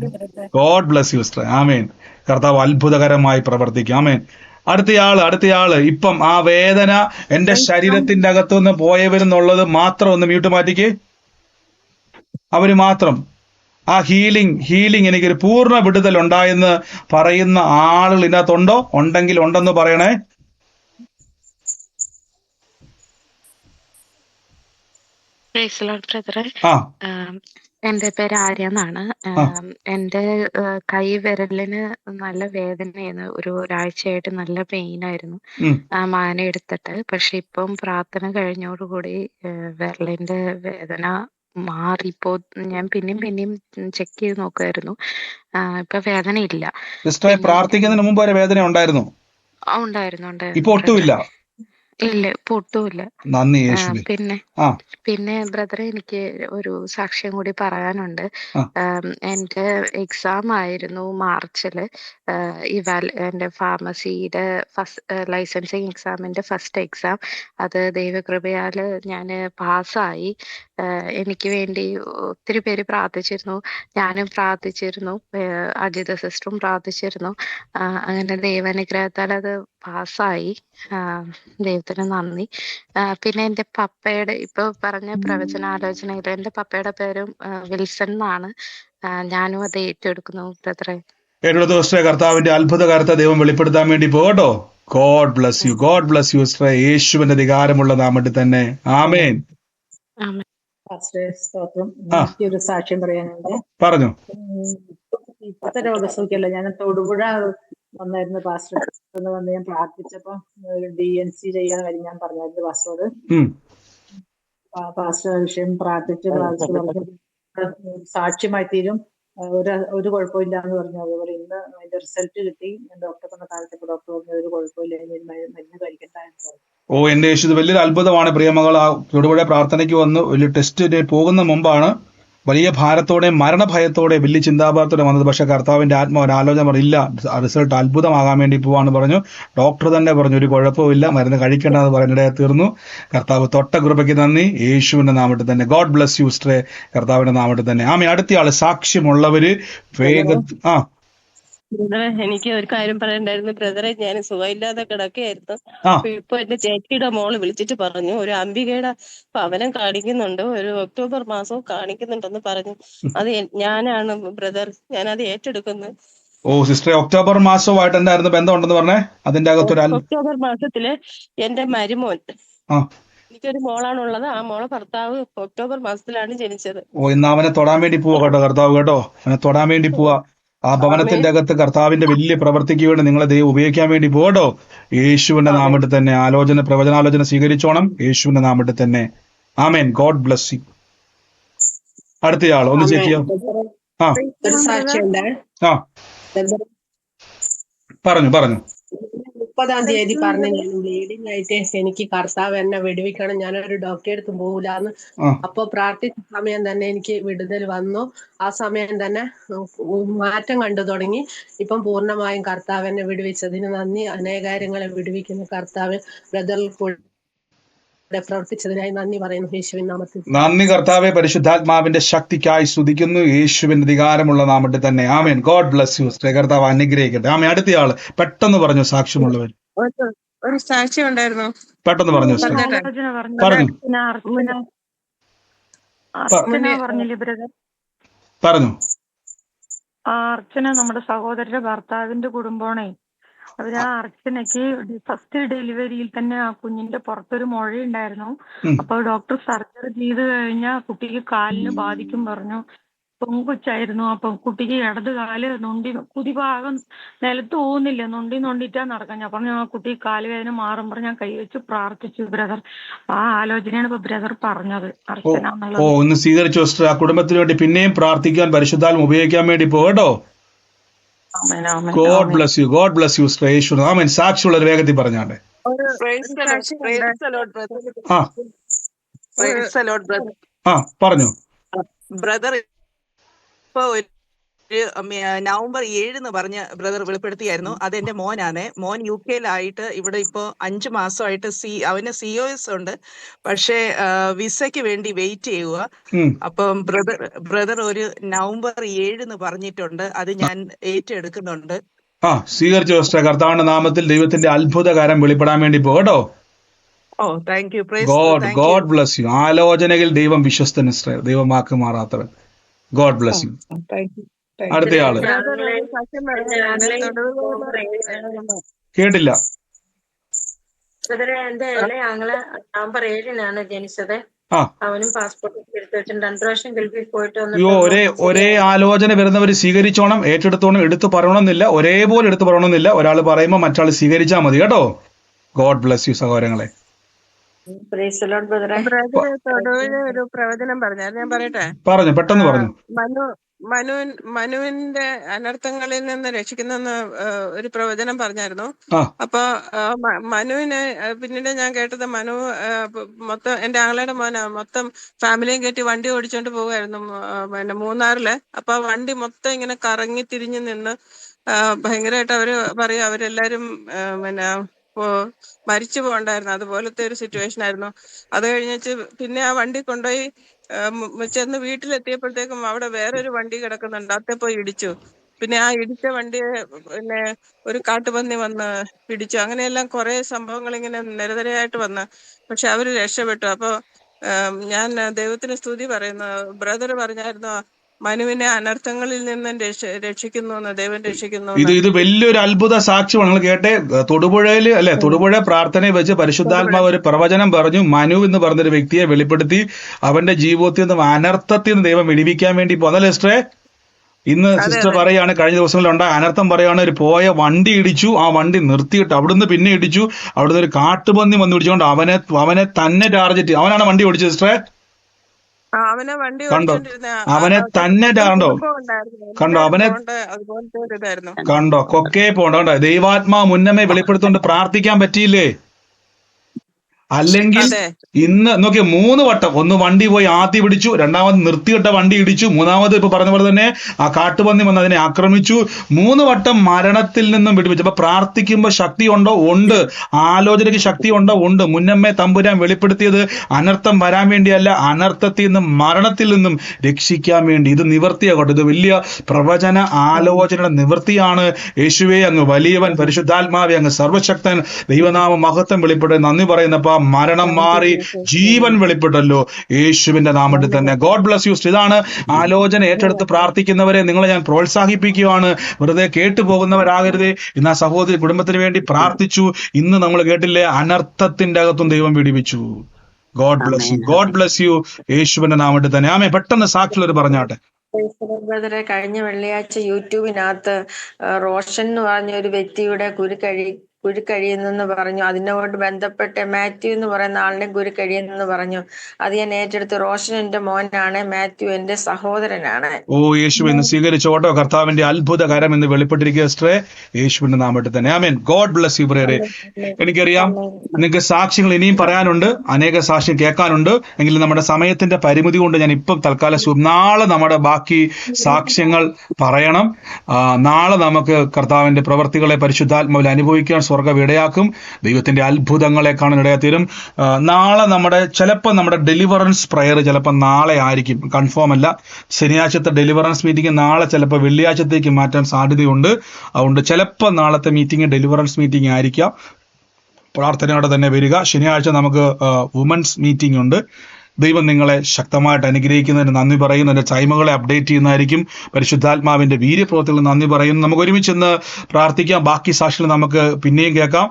God bless you. ആമേൻ. കർത്താവ് അത്ഭുതകരമായി പ്രവർത്തിക്കും. ആമേൻ. അടുത്തയാള് ഇപ്പം ആ വേദന എന്റെ ശരീരത്തിന്റെ അകത്തുനിന്ന് പോയവരെന്നുള്ളത് മാത്രം ഒന്ന് മ്യൂട്ട് മാറ്റിക്ക്. അവര് മാത്രം ആ ഹീലിംഗ് എനിക്കൊരു പൂർണ്ണ വിടുതൽ ഉണ്ടായെന്ന് പറയുന്ന ആളുകൾ ഇതിനകത്തുണ്ടോ? ഉണ്ടെങ്കിൽ ഉണ്ടെന്ന് പറയണേ. എന്റെ പേര് ആര്യ എന്നാണ്. എന്റെ കൈവിരലിന് നല്ല വേദനയായിരുന്നു. ഒരാഴ്ചയായിട്ട് നല്ല പെയിൻ ആയിരുന്നു മാന എടുത്തിട്ട്. പക്ഷെ ഇപ്പം പ്രാർത്ഥന കഴിഞ്ഞോടുകൂടി വിരലിന്റെ വേദന മാറിപ്പോ. ഞാൻ പിന്നെയും ചെക്ക് ചെയ്ത് നോക്കുമായിരുന്നു. ഇപ്പൊ വേദന ഇല്ല. പ്രാർത്ഥിക്കുന്നതിന് മുമ്പ് വരെ വേദന ഉണ്ടായിരുന്നു? ഇപ്പൊ ഒട്ടുമില്ല. ഇല്ല, ഇപ്പൊ ഒട്ടുമില്ല. നന്ദി യേശുവേ. പിന്നെ ബ്രദറെ, എനിക്ക് ഒരു സാക്ഷ്യം കൂടി പറയാനുണ്ട്. എന്റെ എക്സാം ആയിരുന്നു മാർച്ചില്. എന്റെ ഫാർമസിയുടെ ലൈസൻസിങ് എക്സാമിന്റെ ഫസ്റ്റ് എക്സാം. അത് ദൈവകൃപയാല് ഞാൻ പാസ്സായി. എനിക്ക് വേണ്ടി ഒത്തിരി പേര് പ്രാർത്ഥിച്ചിരുന്നു, ഞാനും പ്രാർത്ഥിച്ചിരുന്നു, അജിത സിസ്റ്ററും പ്രാർത്ഥിച്ചിരുന്നു. അങ്ങനെ ദൈവാനുഗ്രഹത്താൽ അത് പാസ്സായി. ദൈവത്തിന് നന്ദി. പിന്നെ എന്റെ പപ്പയുടെ ഇപ്പൊ പറഞ്ഞ പ്രവചനാലോചനയിൽ എന്റെ പപ്പയുടെ പേരും വിൽസൺ എന്നാണ്. ഞാനും അത് ഏറ്റെടുക്കുന്നു ബ്രദറെ. കർത്താവിന്റെ അത്ഭുതകരത്തെ ദൈവം വെളിപ്പെടുത്താൻ വേണ്ടി പോകട്ടോ. God bless you. God bless you. യേശുവിന്റെ അധികാരമുള്ള നാമത്തിൽ തന്നെ. ആമേൻ. എനിക്കൊരു സാക്ഷ്യം പറയാനുണ്ട്. പറഞ്ഞു. ഇപ്പത്തെ രോഗസൗഖ്യമല്ല, ഞാൻ തൊടുപുഴ വന്നായിരുന്നു. പാസ്റ്റർ വന്ന് ഞാൻ പ്രാർത്ഥിച്ചപ്പോ DNC ചെയ്യാൻ കാര്യം ഞാൻ പറഞ്ഞായിരുന്നു പാസ്റ്ററോട്. പാസ്റ്റർ വിഷയം പ്രാർത്ഥിച്ച് പറഞ്ഞു സാക്ഷ്യമായി തീരും, ഒരു കുഴപ്പമില്ല എന്ന് പറഞ്ഞു. അതുപോലെ ഇന്ന് അതിന്റെ റിസൾട്ട് കിട്ടി. ഞാൻ ഡോക്ടറെ പറഞ്ഞ കാലത്ത് ഡോക്ടർ പറഞ്ഞു ഒരു കുഴപ്പമില്ല, മരുന്ന് കഴിക്കണ്ട എന്ന് പറഞ്ഞു. ഓ എന്റെ യേശു, വലിയൊരു അത്ഭുതമാണ് പ്രിയമകൾ. ആ തൊടുപുഴ പ്രാർത്ഥനയ്ക്ക് വന്ന് വലിയ ടെസ്റ്റിന് പോകുന്ന മുമ്പാണ് വലിയ ഭാരത്തോടെ, മരണഭയത്തോടെ, വലിയ ചിന്താഭാരത്തോടെ വന്നത്. പക്ഷെ കർത്താവിന്റെ ആത്മാവ് ആലോചന പറഞ്ഞില്ല, റിസൾട്ട് അത്ഭുതമാകാൻ വേണ്ടി പോവാന്ന് പറഞ്ഞു. ഡോക്ടർ തന്നെ പറഞ്ഞു ഒരു കുഴപ്പമില്ല, മരുന്ന് കഴിക്കേണ്ടെന്ന് പറഞ്ഞിടയെ തീർന്നു. കർത്താവ് തൊട്ട കൃപയ്ക്ക് നന്ദി. യേശുവിന്റെ നാമത്തിൽ തന്നെ. ഗോഡ് ബ്ലസ് യു സിസ്റ്ററെ. കർത്താവിന്റെ നാമത്തിൽ തന്നെ. അടുത്തയാള് സാക്ഷ്യമുള്ളവര് വേഗം. എനിക്ക് ഒരു കാര്യം പറയണ്ടായിരുന്നു ബ്രദറെ. ഞാൻ സുഖമില്ലാതെ കിടക്കുകയായിരുന്നു. ഇപ്പൊ എന്റെ ചേച്ചിയുടെ മോള് വിളിച്ചിട്ട് പറഞ്ഞു ഒരു അംബികയുടെ ഭവനം കാണിക്കുന്നുണ്ട്, ഒരു ഒക്ടോബർ മാസവും കാണിക്കുന്നുണ്ടെന്ന് പറഞ്ഞു. അത് ഞാനാണ് ബ്രദർ, ഞാനത് ഏറ്റെടുക്കുന്നു. ഓ സിസ്റ്ററെ, ഒക്ടോബർ മാസവുമായിട്ട് എന്തായിരുന്നു ബന്ധമുണ്ടെന്ന് പറഞ്ഞേ? അതിന്റെ അകത്തൊരു ഒക്ടോബർ മാസത്തില് എന്റെ മരുമോൻ, എനിക്കൊരു മോളാണുള്ളത്. ആ മോളെ ഭർത്താവ് ഒക്ടോബർ മാസത്തിലാണ് ജനിച്ചത്. ഓ ഇന്ന് അവനെ തൊടാൻ വേണ്ടി പോവാ കേട്ടോ കർത്താവ്, കേട്ടോ. അവനെ തൊടാൻ വേണ്ടി പോവാ. ആ ഭവനത്തിന്റെ അകത്ത് കർത്താവിന്റെ വലിയ പ്രവൃത്തിക്ക് വേണ്ടി നിങ്ങളെ ദൈവം ഉപയോഗിക്കാൻ വേണ്ടി പോകട്ടോ. യേശുവിന്റെ നാമത്തിൽ തന്നെ പ്രവചനാലോചന സ്വീകരിച്ചോണം. യേശുവിന്റെ നാമത്തിൽ തന്നെ. ആമേൻ. God bless you. അടുത്തയാൾ ഒന്ന് ചെക്ക് ചെയ്യാം. പറഞ്ഞു. 30-ാം തീയതി പറഞ്ഞു ഞാൻ ബ്ലീഡിംഗ് ആയിട്ട് എനിക്ക് കർത്താവ് എന്നെ വിടുവിക്കണം, ഞാനൊരു ഡോക്ടറെ അടുത്തും പോകൂലെന്ന്. അപ്പൊ പ്രാർത്ഥിച്ച സമയം തന്നെ എനിക്ക് വിടുതൽ വന്നു. ആ സമയം തന്നെ മാറ്റം കണ്ടു തുടങ്ങി. ഇപ്പം പൂർണ്ണമായും കർത്താവ് എന്നെ വിടുവിച്ചതിന് നന്ദി. അനേകാര്യങ്ങളെ വിടുവിക്കുന്ന കർത്താവ് ബ്രദറിൽ പ്രവർത്തിച്ചതിനായി നന്ദി പറയുന്നു യേശുവിൻ നാമത്തിൽ. നന്ദി കർത്താവെ, പരിശുദ്ധാത്മാവിന്റെ ശക്തിക്കായി സ്തുതിക്കുന്നു യേശുവിന്റെ അധികാരമുള്ള നാമത്തിൽ തന്നെ. ആമേൻ. God bless you. കർത്താവ് അനുഗ്രഹിക്കട്ടെ. ആമേ. അടുത്തയാള് പെട്ടെന്ന് പറഞ്ഞു. സാക്ഷ്യമുള്ളവർ ഒരു സാക്ഷ്യം ഉണ്ടായിരുന്നു. പെട്ടെന്ന് പറഞ്ഞു. പറഞ്ഞു പറഞ്ഞില്ലേ ബ്രദർ? പറഞ്ഞു. അർച്ചന നമ്മുടെ സഹോദരന്റെ ഭർത്താവിന്റെ കുടുംബമാണേ. അവര് ആ അർച്ചനയ്ക്ക് ഫസ്റ്റ് ഡെലിവറിയിൽ തന്നെ ആ കുഞ്ഞിന്റെ പുറത്തൊരു മുഴയുണ്ടായിരുന്നു. അപ്പൊ ഡോക്ടർ സർജറി ചെയ്ത് കഴിഞ്ഞാൽ കുട്ടിക്ക് കാലിന് ബാധിക്കും പറഞ്ഞു. പെൺകൊച്ചായിരുന്നു. അപ്പൊ കുട്ടിക്ക് ഇടത് കാല് കുതിഭാഗം നിലത്ത് പോകുന്നില്ല, നൊണ്ടിട്ടാ നടക്കാൻ. ഞാൻ പറഞ്ഞു ആ കുട്ടി കാലുവേദന മാറുമ്പോൾ ഞാൻ കൈവച്ച് പ്രാർത്ഥിച്ചു ബ്രദർ. ആ ആലോചനയാണ് ഇപ്പൊ ബ്രദർ പറഞ്ഞത് അർച്ചന എന്നുള്ളത്. ഒന്ന് സ്വീകരിച്ചു സിസ്റ്റർ. ആ കുടുംബത്തിന് വേണ്ടി പിന്നെയും പ്രാർത്ഥിക്കാൻ പരിശുദ്ധാത്മ ഉപയോഗിക്കാൻ വേണ്ടി പോകട്ടോ. God bless you. God bless you sister. യേശു ആമേൻ. സാക്ഷിയുള്ള വേഗത്തിൽ പറഞ്ഞാട്ടെ. പറഞ്ഞു ബ്രദർ. ഇപ്പൊ ഒരു നവംബർ 7 പറഞ്ഞ് ബ്രദർ വെളിപ്പെടുത്തിയായിരുന്നു. അതെന്റെ മോനാണ്. മോൻ UK-ലായിട്ട് ഇവിടെ ഇപ്പോ 5 മാസമായിട്ട് അവന് COS ഉണ്ട്. പക്ഷേ വിസയ്ക്ക് വേണ്ടി വെയിറ്റ് ചെയ്യുക. അപ്പം ബ്രദർ ഒരു നവംബർ 7 പറഞ്ഞിട്ടുണ്ട്. അത് ഞാൻ ഏറ്റെടുക്കുന്നുണ്ട്. സ്വീകരിച്ചു സിസ്റ്റർ. കർത്താവിന്റെ നാമത്തിൽ ദൈവത്തിന്റെ അത്ഭുതകാരം വെളിപ്പെടാൻ വേണ്ടി പോകട്ടോ. Thank you. God bless you. ആലോചനയിൽ ദൈവം വിശ്വസ്തൻ സിസ്റ്റർ. ദൈവം വാക്ക് മാറാത്തവൻ. God bless you. അടുത്തയാള് കേട്ടില്ല. എന്റെ ഞങ്ങള് നവംബർ 7 ജനിച്ചത്. അവനും പാസ്പോർട്ട് എടുത്ത് വെച്ചിട്ടുണ്ട്. 2 പ്രാവശ്യം ഗൾഫിൽ പോയിട്ട് ഒരേ ആലോചന വരുന്നവര് സ്വീകരിച്ചോണം, ഏറ്റെടുത്തോണം. എടുത്തു പറയണമെന്നില്ല, ഒരേപോലെ എടുത്തു പറയണമെന്നില്ല. ഒരാൾ പറയുമ്പോ മറ്റാൾ സ്വീകരിച്ചാൽ മതി കേട്ടോ. ഗോഡ് ബ്ലസ് യു സഹോദരങ്ങളെ. ഒരു പ്രവചനം പറഞ്ഞായിരുന്നു. ഞാൻ പറയട്ടെ? പറഞ്ഞു. പെട്ടെന്ന് പറഞ്ഞു. മനുവിന്റെ അനർത്ഥങ്ങളിൽ നിന്ന് രക്ഷിക്കുന്ന ഒരു പ്രവചനം പറഞ്ഞായിരുന്നു. അപ്പൊ മനുവിന് പിന്നീട് ഞാൻ കേട്ടത് മനു മൊത്തം എന്റെ ആങ്ങളയുടെ മോന മൊത്തം ഫാമിലിയും കയറ്റി വണ്ടി ഓടിച്ചോണ്ട് പോവുമായിരുന്നു പിന്നെ മൂന്നാറില്. അപ്പൊ വണ്ടി മൊത്തം ഇങ്ങനെ കറങ്ങി തിരിഞ്ഞു നിന്ന് ഭയങ്കരമായിട്ട് അവര് പറയും അവരെല്ലാരും പിന്നെ മരിച്ചു പോകണ്ടായിരുന്നു. അതുപോലത്തെ ഒരു സിറ്റുവേഷൻ ആയിരുന്നു. അത് കഴിഞ്ഞിട്ട് പിന്നെ ആ വണ്ടി കൊണ്ടുപോയി ചെന്ന് വീട്ടിലെത്തിയപ്പോഴത്തേക്കും അവിടെ വേറൊരു വണ്ടി കിടക്കുന്നുണ്ട്. അത്തെ പോയി ഇടിച്ചു. പിന്നെ ആ ഇടിച്ച വണ്ടിയെ പിന്നെ ഒരു കാട്ടുപന്നി വന്ന് ഇടിച്ചു. അങ്ങനെയെല്ലാം കുറെ സംഭവങ്ങൾ ഇങ്ങനെ നിരനിരയായിട്ട് വന്ന് പക്ഷെ അവര് രക്ഷപ്പെട്ടു. അപ്പൊ ഞാൻ ദൈവത്തിന് സ്തുതി പറയുന്നു. ബ്രദർ പറഞ്ഞായിരുന്നു മനുവിനെ അനർത്ഥങ്ങളിൽ നിന്നും രക്ഷിക്കുന്നു, ദൈവം രക്ഷിക്കുന്നു. ഇത് വലിയൊരു അത്ഭുത സാക്ഷ്യമാണ്. നിങ്ങൾ കേട്ടെ? തൊടുപുഴയില് തൊടുപുഴ പ്രാർത്ഥനയെ വെച്ച് പരിശുദ്ധാത്മാവ് ഒരു പ്രവചനം പറഞ്ഞു. മനു എന്ന് പറഞ്ഞൊരു വ്യക്തിയെ വെളിപ്പെടുത്തി അവന്റെ ജീവിതത്തിൽ നിന്നും അനർത്ഥത്തിൽ നിന്ന് ദൈവം വിടിവിക്കാൻ വേണ്ടി പോന്നല്ലേ സിസ്റ്ററെ? ഇന്ന് സിസ്റ്റർ പറയാണ് കഴിഞ്ഞ ദിവസങ്ങളിലുണ്ടായ അനർത്ഥം പറയാണ്. ഒരു പോയ വണ്ടി ഇടിച്ചു. ആ വണ്ടി നിർത്തിയിട്ട് അവിടുന്ന് പിന്നെ ഇടിച്ചു. അവിടുന്ന് ഒരു കാട്ടുപന്നി വന്ന് ഇടിച്ചുകൊണ്ട് അവനെ തന്നെ ടാർഗറ്റ്. അവനാണ് വണ്ടി ഓടിച്ചത് സിസ്റ്ററെ. കണ്ടോ? അവനെ തന്നെ കണ്ടോ? കൊക്കേ പോണ്ട. കണ്ടോ? ദൈവാത്മാ മുന്നമേ വെളിപ്പെടുത്തോണ്ട് പ്രാർത്ഥിക്കാൻ പറ്റിയില്ലേ? അല്ലെങ്കിൽ ഇന്ന് നോക്കിയ 3 വട്ടം. ഒന്ന് വണ്ടി പോയി ആദ്യം പിടിച്ചു, രണ്ടാമത് നിർത്തിയിട്ട വണ്ടി ഇടിച്ചു, മൂന്നാമത് ഇപ്പൊ പറഞ്ഞ പോലെ തന്നെ ആ കാട്ടുപന്നി വന്ന് അതിനെ ആക്രമിച്ചു. 3 വട്ടം മരണത്തിൽ നിന്നും വിടുവിച്ചു. അപ്പൊ പ്രാർത്ഥിക്കുമ്പോ ശക്തി ഉണ്ടോ? ഉണ്ട്. ആലോചനയ്ക്ക് ശക്തി ഉണ്ടോ? ഉണ്ട്. മുന്നമ്മേ തമ്പുരാൻ വെളിപ്പെടുത്തിയത് അനർത്ഥം വരാൻ വേണ്ടിയല്ല, അനർത്ഥത്തിൽ നിന്നും മരണത്തിൽ നിന്നും രക്ഷിക്കാൻ വേണ്ടി. ഇത് നിവർത്തിയാകട്ടെ. ഇത് വലിയ പ്രവചന ആലോചനയുടെ നിവൃത്തിയാണ്. യേശുവേ അങ്ങ് വലിയവൻ, പരിശുദ്ധാത്മാവെ അങ്ങ് സർവശക്തൻ, ദൈവനാമ മഹത്വം വെളിപ്പെട്ട് നന്ദി പറയുന്നപ്പോ മരണം മാറി ജീവൻ വെളിപ്പെട്ടല്ലോ യേശുവിന്റെ നാമത്തിൽ തന്നെ. God bless U. ഇതാണ് ആലോചന ഏറ്റെടുത്ത് പ്രാർത്ഥിക്കുന്നവരെ നിങ്ങളെ ഞാൻ പ്രോത്സാഹിപ്പിക്കുകയാണ്. വെറുതെ കേട്ടു പോകുന്നവരാകരുതേ. ഇന്ന് ആ സഹോദരി കുടുംബത്തിന് വേണ്ടി പ്രാർത്ഥിച്ചു. ഇന്ന് നമ്മൾ കേട്ടില്ലേ, അനർത്ഥത്തിന്റെ അകത്തും ദൈവം വിടിവിച്ചു. God bless you. God bless you. യേശുവിന്റെ നാമത്തിൽ തന്നെ. ആമേ. പെട്ടെന്ന് സാക്ഷിയുള്ളവർ പറഞ്ഞാട്ടെ. ബ്രദറെ, കഴിഞ്ഞ വെള്ളിയാഴ്ച യൂട്യൂബിനകത്ത് റോഷൻ എന്ന് പറഞ്ഞ ഒരു വ്യക്തിയുടെ കുരു കഴിയുന്നെന്ന് പറഞ്ഞു. അതിനോട് ബന്ധപ്പെട്ട് മാത്യു എന്ന് പറയുന്ന ആളിനെ കുരു കഴിയുന്നെന്ന് പറഞ്ഞു. അത് ഞാൻ ഏറ്റെടുത്ത്. റോഷൻ എന്റെ മോനാണ്, മാത്യു എന്റെ സഹോദരനാണ്. യേശു എന്ന് സ്വീകരിച്ചോട്ടോ. കർത്താവിന്റെ അത്ഭുതകരം എന്ന് വെളിപ്പെട്ടിരിക്കുക സിസ്റ്ററെ, യേശുവിന്റെ നാമത്തിൽ തന്നെ. ആമേൻ. ഗോഡ് ബ്ലസ് യു ബ്രദറെ. എനിക്കറിയാം നിങ്ങൾക്ക് സാക്ഷ്യങ്ങൾ ഇനിയും പറയാനുണ്ട്, അനേക സാക്ഷ്യം കേൾക്കാനുണ്ട്. എങ്കിലും നമ്മുടെ സമയത്തിന്റെ പരിമിതി കൊണ്ട് ഞാൻ ഇപ്പം തൽക്കാലം നാളെ നമ്മുടെ ബാക്കി സാക്ഷ്യങ്ങൾ പറയണം. നാളെ നമുക്ക് കർത്താവിന്റെ പ്രവർത്തികളെ പരിശുദ്ധാത്മാവിൽ അനുഭവിക്കാൻ തുറക്കാൻ ഇടയാക്കും. ദൈവത്തിന്റെ അത്ഭുതങ്ങളെ കാണാൻ ഇടയാത്തീരും. നാളെ ചിലപ്പോൾ നമ്മുടെ ഡെലിവറൻസ് പ്രയർ ചിലപ്പോൾ നാളെ ആയിരിക്കും, കൺഫേം അല്ല. ശനിയാഴ്ചത്തെ ഡെലിവറൻസ് മീറ്റിംഗ് നാളെ ചിലപ്പോൾ വെള്ളിയാഴ്ചത്തേക്ക് മാറ്റാൻ സാധ്യതയുണ്ട്. അതുകൊണ്ട് ചിലപ്പോൾ നാളത്തെ മീറ്റിംഗ് ഡെലിവറൻസ് മീറ്റിംഗ് ആയിരിക്കാം. പ്രാർത്ഥനയോടെ തന്നെ വരിക. ശനിയാഴ്ച നമുക്ക് വുമൻസ് മീറ്റിംഗ് ഉണ്ട്. ദൈവം നിങ്ങളെ ശക്തമായിട്ട് അനുഗ്രഹിക്കുന്നതിന് നന്ദി പറയുന്നു. എൻ്റെ ടൈമുകളെ അപ്ഡേറ്റ് ചെയ്യുന്നതായിരിക്കും. പരിശുദ്ധാത്മാവിൻ്റെ വീര്യപ്രവൃത്തികൾ നന്ദി പറയുന്നു. നമുക്ക് ഒരുമിച്ച് ഇന്ന് പ്രാർത്ഥിക്കാം. ബാക്കി സാക്ഷികൾ നമുക്ക് പിന്നെയും കേൾക്കാം.